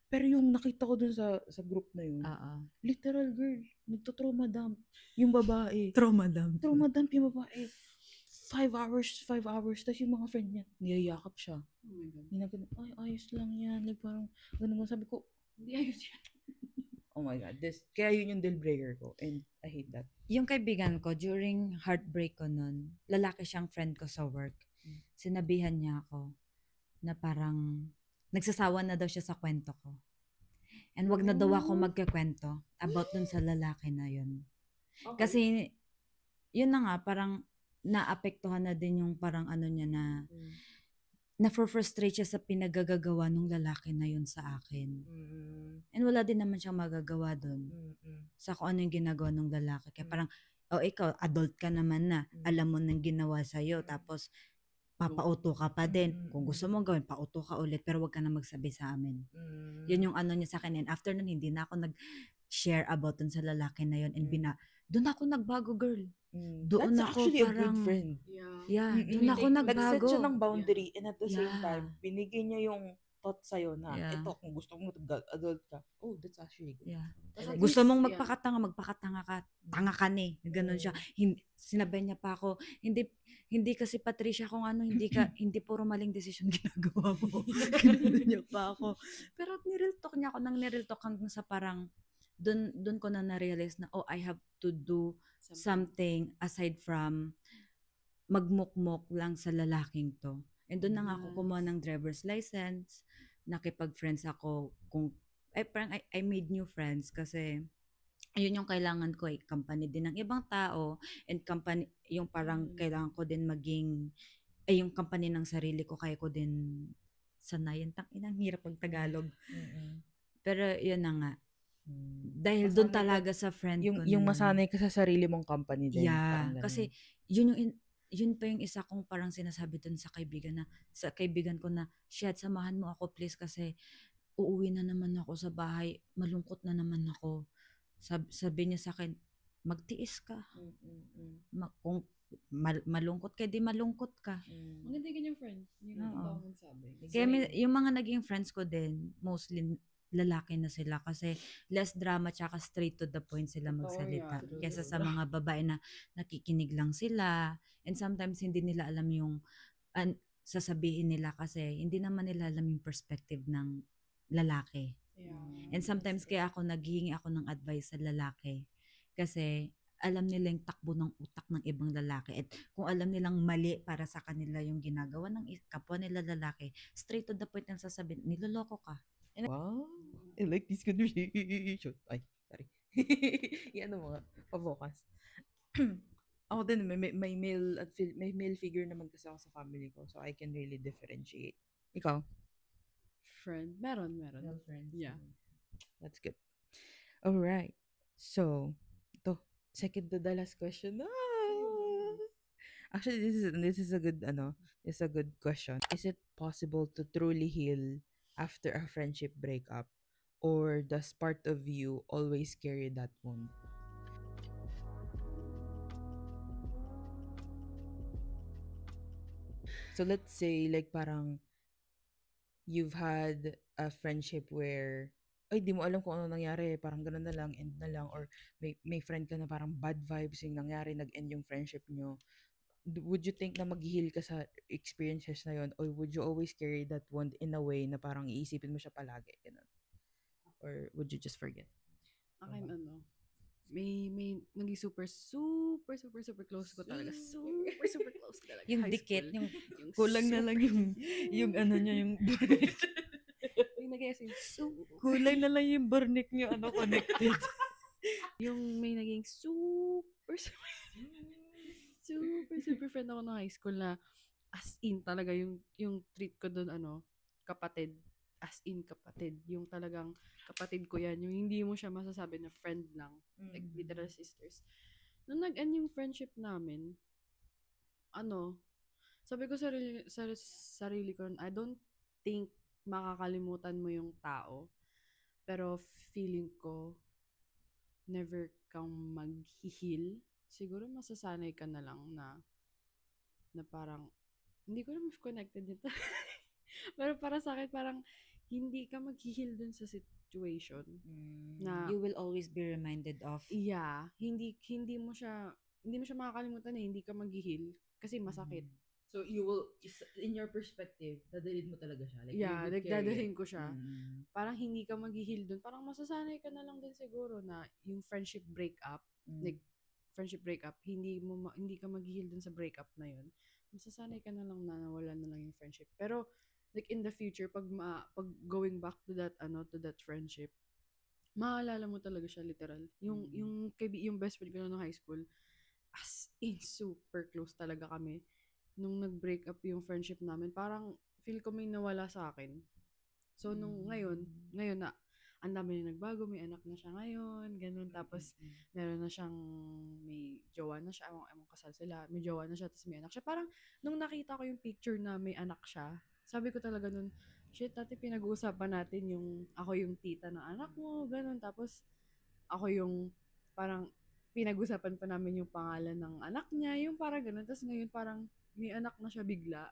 Pero yung nakita ko dun sa group na yun, literal girl, nagto-trauma dump yung babae. Trauma dump yung babae. 5 hours. Tapos yung mga friend niya, niyayakap siya. Oh my God. Ginagano, ay, ayos lang yan. Like, parang, ganun. Sabi ko, Hindi ayos yan. oh my God, kaya yun yung deal breaker ko. And I hate that. Yung kaibigan ko, during heartbreak ko nun, lalaki siyang friend ko sa work. Sinabihan niya ako na parang nagsasawa na daw siya sa kwento ko. And wag na daw ako magkakwento about dun sa lalaki na yun. Okay. Kasi, yun na nga, parang naapektuhan na din yung parang ano niya na na-frustrate siya sa pinagagagawa ng lalaki na yun sa akin. And wala din naman siyang magagawa dun sa kung ano yung ginagawa ng lalaki. Kaya parang, ikaw, adult ka naman na. Alam mo nang ginawa sa'yo. Tapos, papauto ka pa din. Kung gusto mong gawin, pauto ka ulit. Pero wag ka na magsabi sa amin. Yun yung ano niya sa akin. And after nun, hindi na ako nag-share about dun sa lalaki na yun. And doon ako nagbago, girl. Mm. Doon That's ako actually a good parang, friend. yeah, Mm-mm. doon ako Binigay ko Nag-set nagbago. siya ng boundary and at the same Yeah. time, binigay niya yung thought sa'yo na, Yeah. ito, kung gusto mo adult ka, oh, that's actually good. Yeah. At Gusto least, mong yeah. magpakatanga ka. Tanga ka ni. Ganon siya. Sinabi niya pa ako, hindi kasi Patricia kung ano, hindi puro maling desisyon ginagawa mo. Ganon niya pa ako. Pero nirel talk niya ako nang nirel talk hanggang sa parang doon ko na na-realize na, oh, I have to do something aside from magmukmok lang sa lalaking to. And doon na nga ako kumuha ng driver's license, nakipag-friends ako parang I made new friends kasi ayun yung kailangan ko company din ng ibang tao and company, yung parang kailangan ko din maging, yung company ng sarili ko, kaya ko din sanayin. Inang hirap pag Tagalog. Pero yun na nga. Dahil doon talaga sa friend ko yung na masanay ka sa sarili mong company din. yeah, kasi yun pa yung isa kong parang sinasabi dun sa kaibigan ko na, Shad, samahan mo ako please kasi uuwi na naman ako sa bahay, malungkot na naman ako. Sabi niya sa akin, magtiis ka. Kung malungkot ka, di malungkot ka. Maganda yung ganyang friend. Yung Oo. totoo magsabi. Kaya yung mga naging friends ko din, mostly lalaki na sila kasi less drama tsaka straight to the point sila magsalita. yan. Kesa sa mga babae na nakikinig lang sila and sometimes hindi nila alam yung sasabihin nila kasi hindi naman nila alam yung perspective ng lalaki. Yeah. And sometimes kaya naghihingi ako ng advice sa lalaki kasi alam nila yung takbo ng utak ng ibang lalaki at kung alam nilang mali para sa kanila yung ginagawa ng kapwa nila lalaki, straight to the point na sasabihin, niloloko ka. Wow, I like this conversation. Ay, sorry. Yan ang mga pa-focus. Ako din, may male figure naman kasi ako sa family ko, so I can really differentiate. Ikaw? Friend. Meron. Male friends. Yeah. That's good. Alright. So, ito, second to the last question. Actually, this is a good question. Is it possible to truly heal after a friendship breakup, or does part of you always carry that wound? So let's say like parang you've had a friendship where ay di mo alam kung ano nangyari, parang ganun na lang, end na lang, or may friend ka na parang bad vibes yung nangyari, nag-end yung friendship nyo. Would you think na mag-heal ka sa experiences na yon, or would you always carry that wound in a way na parang iisipin mo siya palagi, ganun? Or would you just forget? Akin may naging super close ko talaga. Super close talaga. Yung High dikit, school. yung Kulang na lang yung ano niya, yung Yung naging kulang na lang yung burnik niyo connected. yung may naging super friend ako ng high school na as in talaga yung treat ko doon kapatid, as in kapatid, yung talagang kapatid ko yan, yung hindi mo siya masasabi na friend lang, like literal sisters. Nung nag-end yung friendship namin, sabi ko sarili ko, I don't think makakalimutan mo yung tao, pero feeling ko never kang mag-heal. Siguro masasanay ka na lang na parang hindi ko naman connected dito. Pero para sa akin, parang hindi ka mag-heal dun sa situation. Na, you will always be reminded of. Yeah, hindi mo siya makakalimutan hindi ka mag-heal kasi masakit. So you will, in your perspective, dadalhin mo talaga siya? Like, Yeah, you would carry dadalhin it? ko siya. Parang hindi ka mag-heal dun. Parang masasanay ka na lang din siguro na yung friendship breakup, like friendship breakup, hindi ka mag-heal dun sa breakup na yun. Masasanay ka na lang na nawala na lang yung friendship. Pero like in the future, pag going back to that friendship, maalala mo talaga siya literal. Yung best friend ko na ng high school, as in super close talaga kami. Nung nag-break up yung friendship namin, parang feel ko may nawala sa akin. So nung ngayon na ang dami na nagbago, may anak na siya ngayon, ganun. Tapos meron na siyang, may jowa na siya, among kasal sila, may jowa na siya, tapos may anak siya. Parang nung nakita ko yung picture na may anak siya, sabi ko talaga nun, shit, dati pinag-uusapan natin yung, ako yung tita ng anak mo, ganun. Tapos ako yung parang pinag-usapan pa namin yung pangalan ng anak niya, yung parang ganun. Tapos ngayon parang may anak na siya bigla.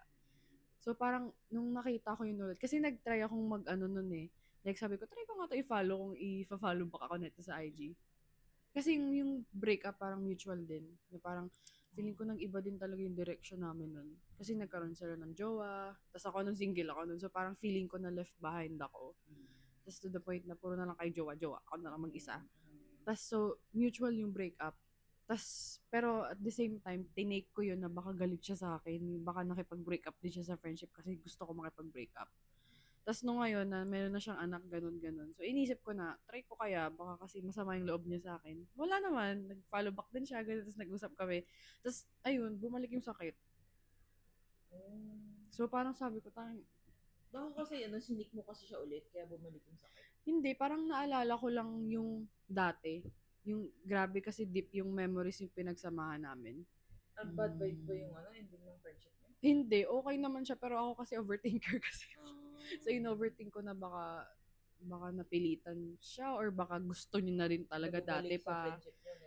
So parang nung nakita ko yun ulit, kasi nag-try akong mag-ano nun eh. Like sabi ko, try ko nga to i-follow kung i-follow back ako nito sa IG. Kasi yung breakup parang mutual din. Na parang feeling ko nag-iba din talaga yung direction namin nun. Kasi nagkaroon sila ng jowa, tapos ako nung single ako nun. So parang feeling ko na left behind ako. Tapos to the point na puro na lang kayo jowa-jowa. Ako na lang mag-isa. Tapos so, mutual yung breakup. Tas, pero at the same time, tinake ko yun na baka galit siya sa akin. Baka nakipag-break up din siya sa friendship kasi gusto ko makipag-break up. Tapos nung ngayon na meron na siyang anak, ganun-ganun. So, inisip ko na, try ko kaya, baka kasi masama yung loob niya sa akin. Wala naman, nag-follow back din siya, ganun, tapos nag-usap kami. Tapos, ayun, bumalik yung sakit. So, parang sabi ko, Baka kasi, sinik mo kasi siya ulit, kaya bumalik yung sakit. hindi, parang naalala ko lang yung dati. Yung grabe kasi deep yung memories yung pinagsamahan namin. Ang bad vibe ba yung ending ng friendship niya? Hindi, okay naman siya, pero ako kasi overthinker kasi. So, in-overthink ko na baka napilitan siya or baka gusto niya na rin talaga dati pa.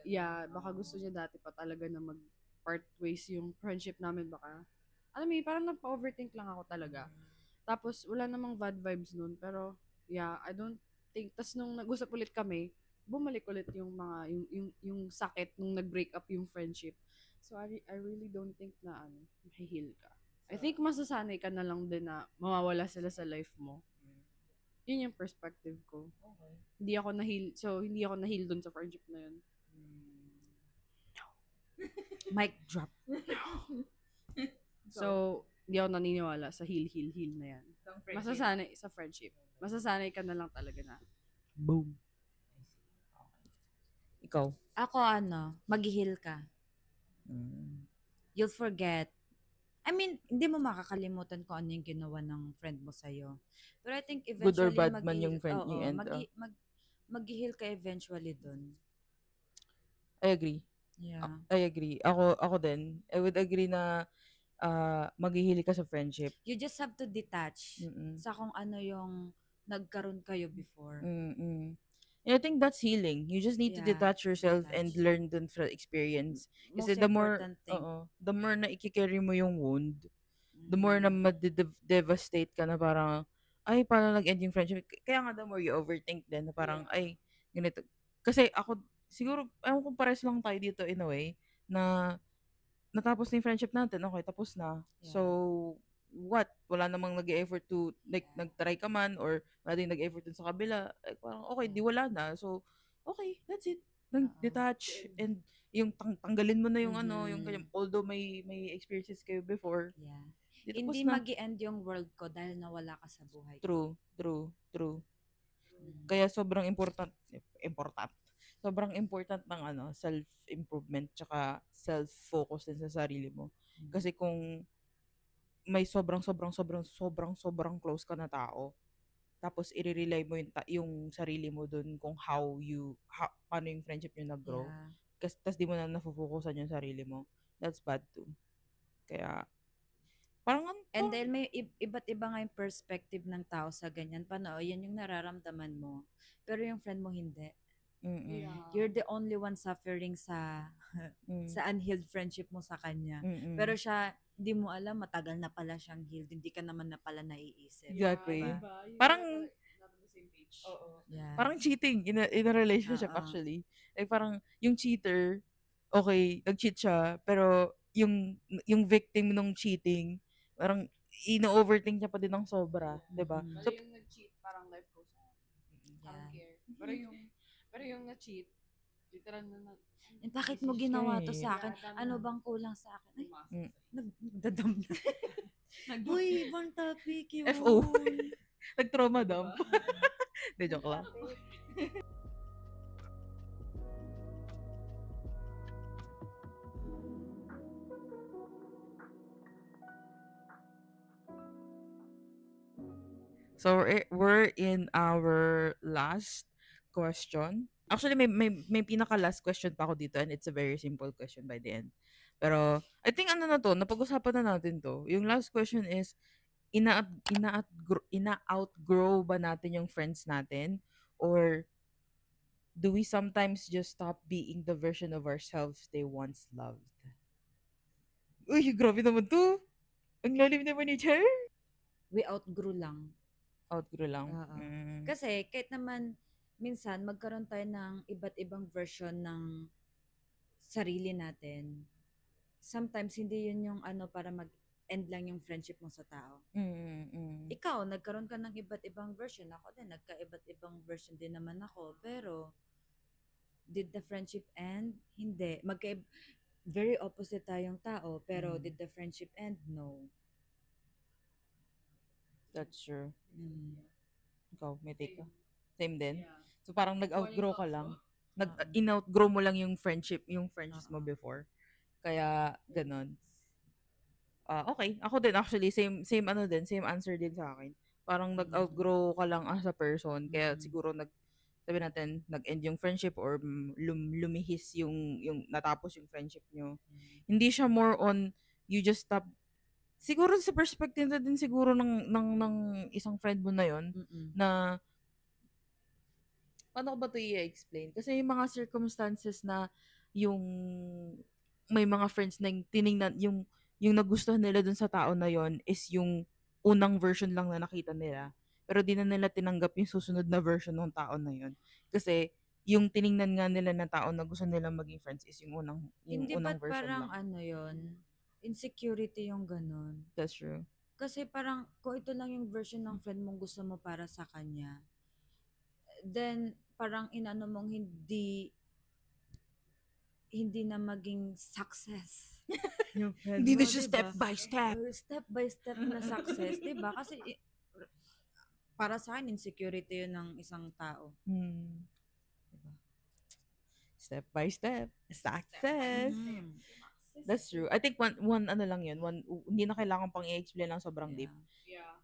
Yeah, baka gusto niya dati pa talaga na mag-part ways yung friendship namin. Baka, alam mo yun, parang nagpa-overthink lang ako talaga. Tapos, wala namang bad vibes nun. Pero, yeah, I don't think. Tapos, nung nag-usap ulit kami, bumalik ulit yung mga, yung sakit nung nag-break up yung friendship. So, I really don't think na, mahihil ka. I think masasanay ka na lang din na mawawala sila sa life mo. Yun yung perspective ko. Okay. Hindi ako nahil dun sa friendship na yun. Mic drop. So, hindi ako naniniwala sa heal na yan. Masasanay sa friendship. Masasanay ka na lang talaga na. Boom. Ikaw? Ako mag-heal ka. You'll forget. I mean, hindi mo makakalimutan kung ano yung ginawa ng friend mo sa'yo. Pero I think eventually, Good or bad man yung friend, oo, yung end. mag-heal ka eventually dun. I agree. Yeah. I agree. Ako din. I would agree na maghihili ka sa friendship. You just have to detach Mm-mm. sa kung ano yung nagkaroon kayo before. Mm-mm. And I think that's healing. You just need to Yeah, detach yourself and detach. learn dun from experience. Kasi Most the more, important thing. the more na ikikarry mo yung wound, the more na devastate ka na parang, ay, paano nag-end yung friendship? Kaya nga the more you overthink din na parang, ay, ganito. Kasi ako, siguro, ewan kung pares lang tayo dito in a way, na natapos na yung friendship natin, okay, tapos na. Yeah. So, what? Wala namang nag-effort to, like, nag-try ka man, or wala din nag-effort dun sa kabila. Like, parang, okay, di wala na. So, okay, that's it. Detach, and yung tanggalin mo na yung yung kanyang, although may experiences kayo before. Yeah. Tapos Hindi na. mag-i-end yung world ko dahil nawala ka sa buhay ko. True. Kaya sobrang important. Sobrang important ng self-improvement tsaka self-focus din sa sarili mo. Kasi kung may sobrang close ka na tao, tapos i-rely mo yung sarili mo dun kung paano yung friendship nyo nag-grow. Yeah. Kasi tas di mo na nafofocusan yung sarili mo. That's bad too. Kaya, parang And dahil may iba't iba nga yung perspective ng tao sa ganyan, paano, yan yung nararamdaman mo. Pero yung friend mo hindi. Yeah. You're the only one suffering sa unhealed friendship mo sa kanya. Pero siya, hindi mo alam, matagal na pala siyang healed. Hindi ka naman na pala naiisip. Exactly. Diba? Parang, not on the same page. Yeah. parang cheating in a relationship actually. Like parang yung cheater, okay, nag-cheat siya, pero yung victim nung cheating, parang ino-overthink niya pa din ng sobra, 'di ba? Pero So, yung nag-cheat, parang life goes on. I don't Yeah. care. Pero yung na-cheat, literal na Bakit mo ginawa to Shit. sa akin? Yeah, Ano tama. bang kulang sa akin? Ay, Mm. nagdadam na. Uy, ibang topic yun. FO. Nag-trauma dump. De joke lang. So we're in our last question. Actually, may pinaka last question pa ako dito, and it's a very simple question by the end. Pero I think napag-usapan na natin to. Yung last question is, ina-outgrow ba natin yung friends natin, or do we sometimes just stop being the version of ourselves they once loved? Uy, grabe naman to. Ang lalim naman ni Cher. We outgrew lang. Outgrow lang. Oo. Kasi kahit naman minsan magkaroon tayo ng iba't ibang version ng sarili natin. Sometimes hindi yun yung ano para mag-end lang yung friendship mo sa tao. Ikaw, nagkaroon ka ng iba't ibang version. Ako din, nagka-iba't ibang version din naman ako. Pero, did the friendship end? Hindi. Very opposite tayong tao. Pero, Mm. did the friendship end? No. That's true. Mm. Ikaw, may take ka? Same din? So, parang nag-outgrow ka lang. Oo. In-outgrow mo lang yung friendships mo Oo. before. Kaya, ganon. Okay. Ako din, actually, same ano din, same answer din sa akin. Parang nag-outgrow ka lang as a person. Kaya siguro sabi natin, nag-end yung friendship or lumihis yung natapos yung friendship nyo. Hindi siya more on, you just stop. Siguro sa perspective na din siguro ng isang friend mo na yon na paano ko ba 'to i-explain? Kasi yung mga circumstances na yung may mga friends na yung tiningnan yung nagustuhan nila dun sa tao na yon is yung unang version lang na nakita nila. Pero di na nila tinanggap yung susunod na version ng tao na yon. Kasi yung tiningnan nga nila na tao na gusto nilang maging friends is yung Hindi unang ba't version parang lang. ano yon insecurity yung ganun? That's true. Kasi parang kung ito lang yung version ng friend mong gusto mo para sa kanya, then parang inano mong hindi na maging success yung friend Hindi mo, na siya di step ba? by step. Step by step na success, di ba? Kasi para sa akin, insecurity yun ng isang tao. Diba? Step by step. Success. Mm. That's true. I think one ano lang yun. Hindi na kailangan pang i-explain lang sobrang deep. Yeah.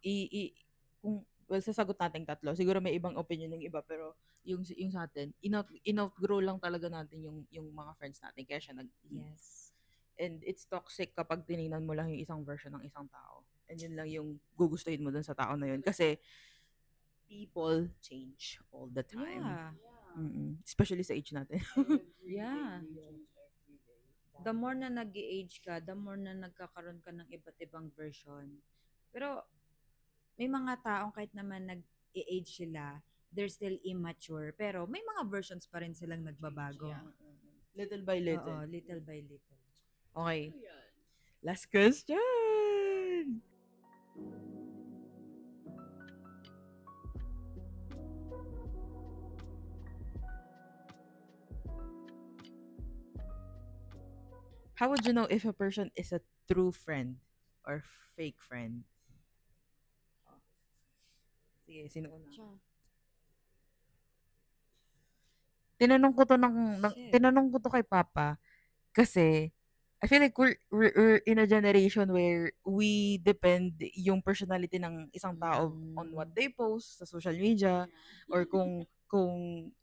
Kung, well, sasagot natin tatlo. Siguro may ibang opinion ng iba, pero yung sa atin, in-outgrow lang talaga natin yung mga friends natin. Kaya siya Yes. And it's toxic kapag tinignan mo lang yung isang version ng isang tao. And yun lang yung gugustuhin mo dun sa tao na yun. Kasi, people change all the time. Yeah. Especially sa age natin. Yeah. The more na nag-age ka, the more na nagkakaroon ka ng iba't ibang version. Pero, may mga taong kahit naman nag-age sila, they're still immature. Pero, may mga versions pa rin silang nagbabago. Yeah. Little by little. Oo, little by little. Okay. Last question! How would you know if a person is a true friend or fake friend? Sige, sino una? Siya. Tinanong ko to kay Papa kasi I feel like we're in a generation where we depend yung personality ng isang tao on what they post sa social media or kung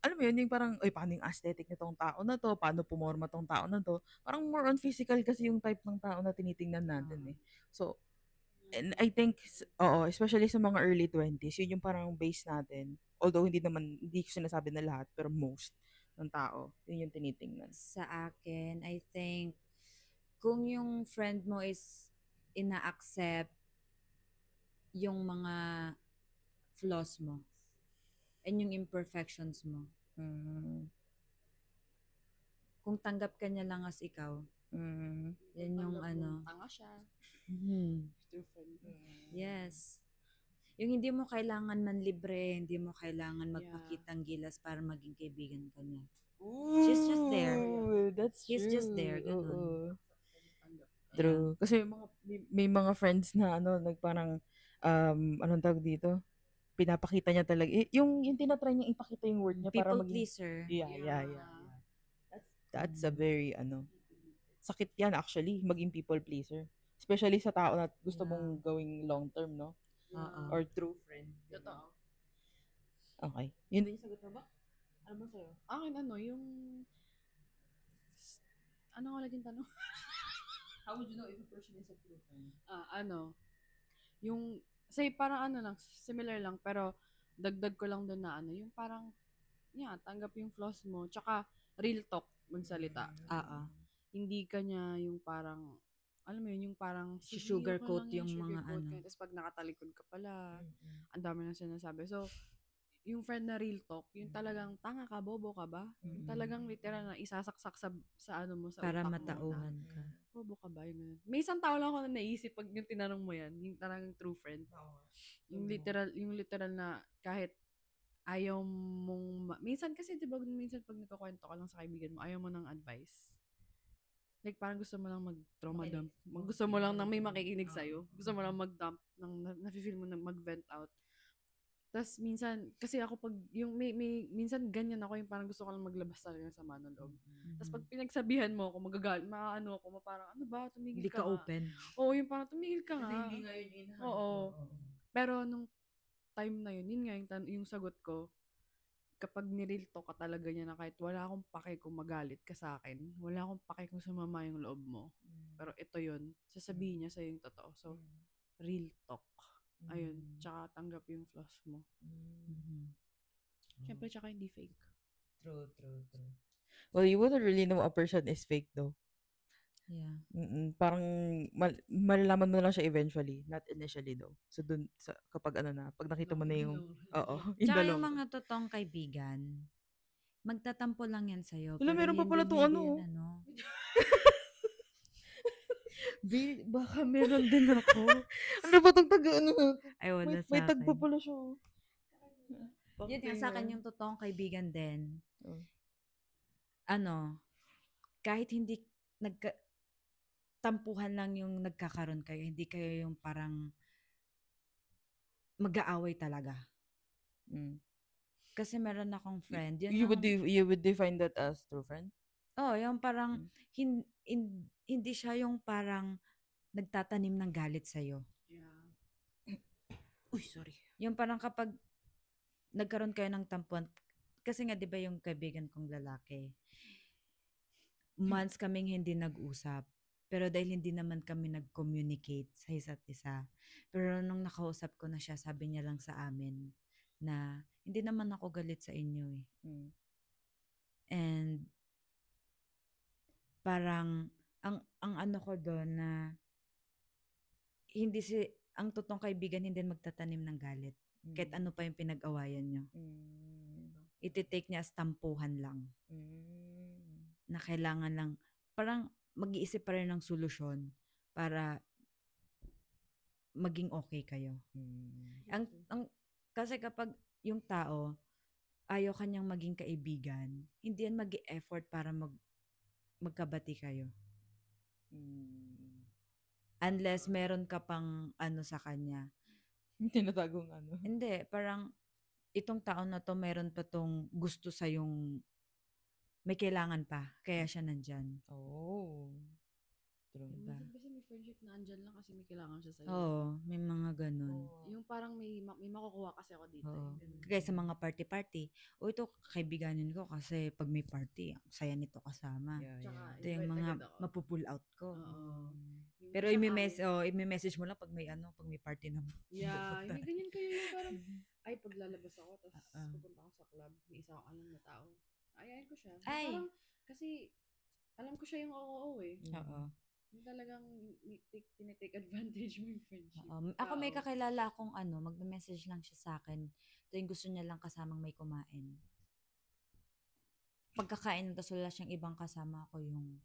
alam mo yun, yung parang, oy, paano yung aesthetic nitong tao na to, paano pumorma tong tao na to, parang more on physical kasi yung type ng tao na tinitingnan natin eh. So, and I think, especially sa mga early 20s, yun yung parang base natin. Although, hindi ko sinasabi na lahat, pero most ng tao, yun yung tinitingnan. Sa akin, I think, kung yung friend mo is ina-accept yung mga flaws mo and yung imperfections mo. Kung tanggap ka niya lang as ikaw, yan yung ano. Tanga siya. True friend. Yes. Yung hindi mo kailangan manlibre, hindi mo kailangan magpakitang gilas para maging kaibigan ka niya. She's just there. That's He's true. just there, ganun. True. Kasi may mga friends na nagparang anong tawag dito? Pinapakita niya talaga yung tinatry niya ipakita yung word niya para People maging pleaser. Yeah. That's a very sakit yan actually, maging people pleaser. Especially sa tao na gusto mong gawing long term, no? Or true friend. Totoo. Okay. Yun din yung sagot mo ba? Ano ba sa'yo? Akin yung ano nga laging tanong? How would you know if a person is a true friend? Yung, say parang lang, similar lang, pero dagdag ko lang doon na yung parang tanggap yung flaws mo. Tsaka, real talk, magsalita. Oo. Hindi ka niya yung parang, alam mo yun, yung parang, sige, okay Sugarcoat lang yan, yung mga sugarcoat ano. ka. Tapos pag nakatalikod ka pala, Mm-mm. ang dami nang sinasabi. So, yung friend na real talk, yung talagang tanga ka, bobo ka ba? Yung Mm. talagang literal na isasaksak sa ano mo, sa Para utak mo na, matauhan ka. bobo ka ba? Yung ganun. May isang tao lang ako na naisip pag yung tinanong mo yan, yung talagang true friend. Yung literal na kahit ayaw mong, minsan kasi 'di ba minsan pag nagkukuwento ka lang sa kaibigan mo, ayaw mo ng advice. Like parang gusto mo lang mag-trauma dump. Gusto mo lang na may makikinig sa'yo. Gusto mo lang mag-dump ng nafe-feel mo na mag-vent out. Tas minsan, kasi ako pag, yung minsan ganyan ako yung parang gusto ko lang maglabas talaga ng sama ng loob. Tas pag pinagsabihan mo ako, maaano ako, parang, ano ba, tumigil Hindi ka ka nga. open. Oo, yung parang tumigil ka Kasi nga. hindi nga yun inahanap Oo. mo. Pero nung time na yun nga yung sagot ko, kapag nireal talk ka talaga niya na kahit wala akong pake kung magalit ka sa akin, wala akong pake kung sumama yung loob mo. Pero ito yun, sasabihin niya sa'yo yung totoo. So, real talk. Ayun, tsaka tanggap yung flaws mo. Mhm. Siyempre, tsaka hindi fake. True. Well, you wouldn't really know a person is fake though. Yeah. Parang malalaman mo na lang siya eventually, not initially though. So dun sa kapag ano na, pag nakita mo na yung in the Tsaka long yung run. mga totoong kaibigan, magtatampo lang yan sa'yo. Wala, Pero meron pa hindi, pala tong hindi ano. yan, ano. Baka meron din ako. Ano ba tong taga ano? Ay, wala May sa tagpo akin. pala siya. Yun nga sa akin yung totoong kaibigan din. Oh. Ano, kahit hindi tampuhan lang yung nagkakaroon kayo, hindi kayo yung parang mag-aaway talaga. Kasi meron akong friend. You would define that as true friend? Yung parang hindi siya yung parang nagtatanim ng galit sa'yo. Yeah. Uy, sorry. Yung parang kapag nagkaroon kayo ng tampuan, kasi nga 'di ba yung kaibigan kong lalaki, months kaming hindi nag-usap. Pero dahil hindi naman kami nag-communicate sa isa't isa. Pero nung nakausap ko na siya, sabi niya lang sa amin na hindi naman ako galit sa inyo eh. And parang ang ano ko doon na hindi ang totoong kaibigan hindi magtatanim ng galit. Kahit ano pa yung pinag-awayan nyo. Iti-take niya as tampuhan lang. Na kailangan lang, parang mag-iisip pa rin ng solusyon para maging okay kayo. Kasi kapag yung tao, ayaw kanyang maging kaibigan, hindi yan mag-effort para magkabati kayo. Unless meron ka pang ano sa kanya. Tinatagong ano. Hindi, parang itong tao na to meron pa tong gusto sa yung may kailangan pa, kaya siya nandyan. Oh. True. Diba? Kasi may friendship na andyan lang kasi may kailangan siya sa'yo. Oo, may mga ganun. Yung parang may makukuha kasi ako dito. Oo. Ganun. Kaya sa mga party-party, ito kaibiganin ko kasi pag may party, ang saya nito kasama. Tsaka, Ito yung invite mga agad ako. mapupull out ko. Oo. Pero Tsaka, i-message mo lang pag may party na. yeah, may ganyan kayo yung parang, ay, paglalabas ako, tapos Ah. pupunta ako sa club, may isa akong alam na tao. Ayayin ko siya. Ay! Parang, kasi, alam ko siya yung oo eh. Oo. Yung talagang tinitake advantage mo yung friendship. Ako may Tao. kakilala akong magme-message lang siya sa akin. Ito yung gusto niya lang kasamang may kumain. Pagkakain, tapos wala siyang ibang kasama, ako yung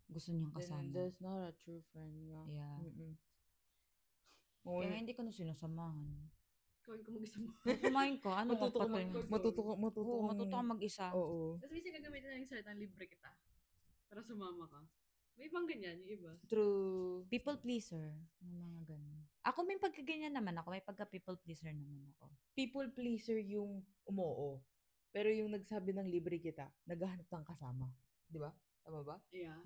gusto niyang kasama. Then that's not a true friend nga. Yeah. Oh, Kaya hindi ko na sinasamahan. Kawin ko mag-isa mo. Kumain ka, ano ka matuto patay? Matuto ka mag-isa. Oo. Tapos minsan gagamitin na yung certain libre kita. Para sumama ka. May ibang ganyan, yung iba. True. People pleaser. Yung mga ganun. Ako may pagkaganyan naman ako. May pagka-people pleaser naman ako. People pleaser yung umoo. Pero yung nagsabi ng libre kita, naghahanap ng kasama. Di ba? Tama ba? Yeah.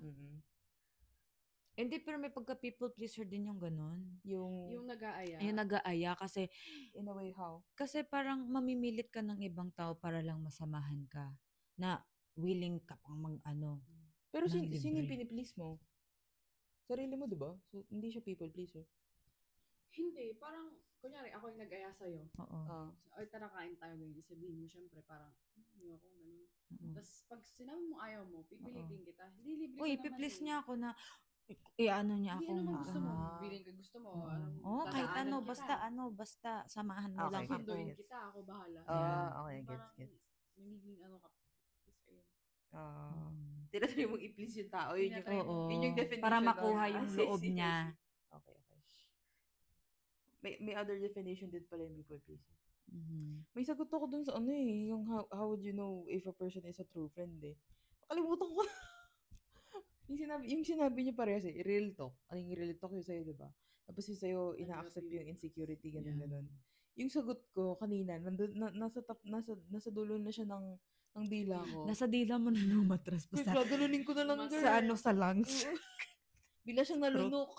Hindi, pero may pagka-people pleaser din yung ganun. Yung nag-aaya. Yung nag-aaya kasi, in a way, how? Kasi parang mamimilit ka ng ibang tao para lang masamahan ka. Na willing ka pang Pero ng sino yung libre. piniplease mo? Sarili mo, di ba? So, hindi siya people pleaser. Hindi, parang, kunyari, ako yung nag-aya sa'yo. Oo. Or tara kain tayo, ganyan. Sabihin mo, syempre, parang, hindi ako, ganun. Mm. Tapos, pag sinabi mo ayaw mo, pipilitin kita. Hindi, libre Uy, ko naman ipiplease eh. niya ako na, i-ano niya Hindi, ako. ano bang gusto mo? Ah. Bilhin ka gusto mo. Oo. Anong Oo, kahit dadaanan ano, kita. basta samahan mo Okay, lang gets, ako. Susunduin gets. kita, ako bahala. Okay, gets, Parang, gets. nagiging ano ka. Tapos, ayun. Mm. Tinatry mong i-please yung tao. Yun yung, Tinatry mo. Oo. yun yung definition. Para nun. makuha yung I see, loob I see, I niya. see. Okay. May other definition din pala yung people pleaser. Mhm. May sagot ako dun sa ano eh, yung how would you know if a person is a true friend eh. Nakalimutan ko. yung sinabi niya parehas eh, real talk. Ano yung real talk yung sa'yo, diba? Tapos yung sa'yo, ina-accept yung insecurity, ganun. Yung sagot ko kanina, nasa dulo na siya ng dila ko. Nasa dila mo na lumatras pa sa, Gaganunin ko na lang girl. sa ano, sa lungs. Oo. Bigla siyang nalunok.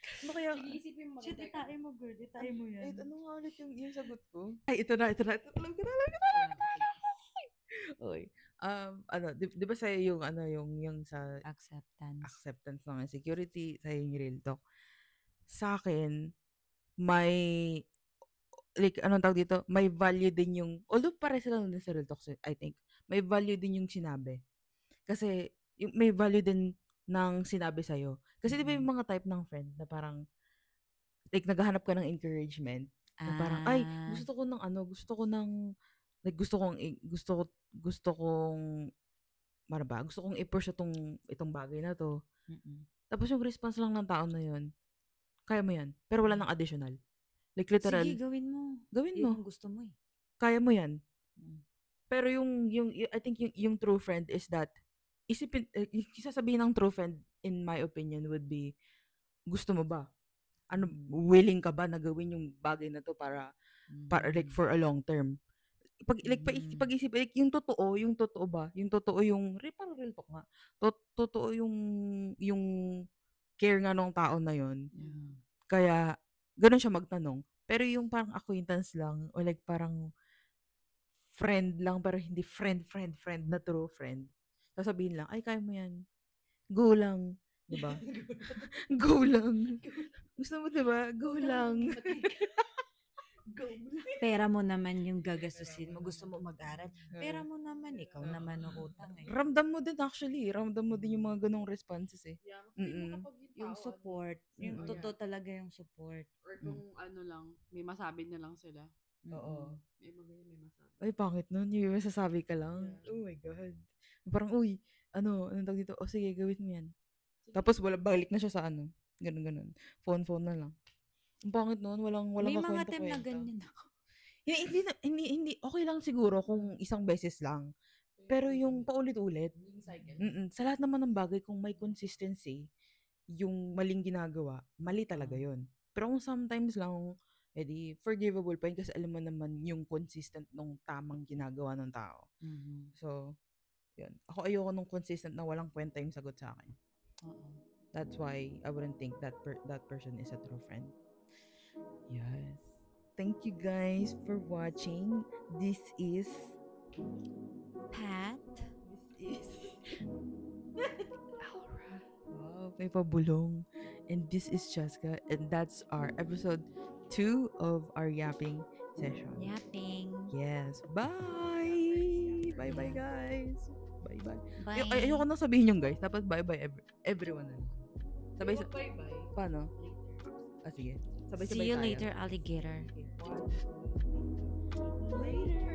Ano kaya? Sige, isipin mo. Shit, itain mo, girl. Itain mo yan. Ano nga ulit yung sagot ko? Ay, ito na. Alam ko na. Okay. Di ba sa'yo yung sa acceptance ng insecurity, sa'yo yung real talk. Sa akin, may, like, anong tawag dito? May value din yung, although pare sila nun sa real talk, I think, may value din yung sinabi. Kasi, may value din ng sinabi sa'yo. Kasi di ba yung mga type ng friend na parang, like, naghahanap ka ng encouragement, na parang, ay, gusto kong i-push itong bagay na to. Tapos yung response lang ng tao na yun, kaya mo yan, pero wala nang additional. Like, literal. Sige, gawin mo. Gawin Yun mo. yung gusto mo eh. Kaya mo yan. Mm. Pero I think yung true friend is that, yung sasabihin ng true friend, in my opinion, would be, gusto mo ba? Willing ka ba na gawin yung bagay na to para like for a long term? Pag-isip, like, yung totoo ba? Yung totoo yung, parang real talk nga. Totoo yung care nga ng tao na yun. Kaya, ganun siya magtanong. Pero yung parang acquaintance lang, or like parang friend lang, pero hindi friend na true friend. Sasabihin lang, ay, kaya mo yan. Go lang. Diba? Go lang. Gusto mo, diba? Go lang. Go lang. Pera mo naman yung gagastusin mo. Gusto mo mag-aral. Pera mo naman. Ikaw naman ang utang eh. Ramdam mo din actually. Ramdam mo din yung mga ganong responses eh. Yeah, makikita mo kapag Yung support. Yung Oh, totoo talaga yung support. Or kung ano lang, may masabi na lang sila. Oo. May masabi. Ay, pangit nun. Yung masasabi ka lang. Yeah. Oh my God. Parang, uy, anong tawag dito? O sige, gawin mo yan. Tapos balik na siya sa ano. Ganun. Phone na lang. Ang pangit nun. Walang May mga kakwenta-kwenta. time na ganyan ako. Hindi, okay lang siguro kung isang beses lang. Pero yung paulit-ulit, Yung cycle. sa lahat naman ng bagay, kung may consistency, yung maling ginagawa, mali talaga yun. Pero kung sometimes lang, edi forgivable pa yun kasi alam mo naman yung consistent nung tamang ginagawa ng tao. So, yun. Ako ayoko nung consistent na walang kwenta yung sagot sa akin. That's why I wouldn't think that person is a true friend. Yes. Thank you guys for watching. This is Pat. This is Aura. Wow, may pabulong. And this is Cheska. And that's our episode 2 of our yapping session. Yapping. Yes. Bye! Bye-bye, guys. Bye-bye. Bye. Ayoko nang sabihin yung guys. Dapat bye-bye everyone. Sabay sa... Bye-bye. Paano? Sige. Sabay-sabay See you tayo. later, alligator. Okay. Later.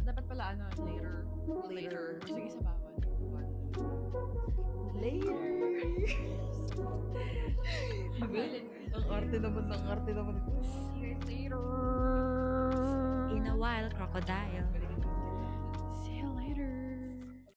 Dapat pala later. Sige, sa bawat. Later. Ang arte naman. See you guys later. In a while, crocodile.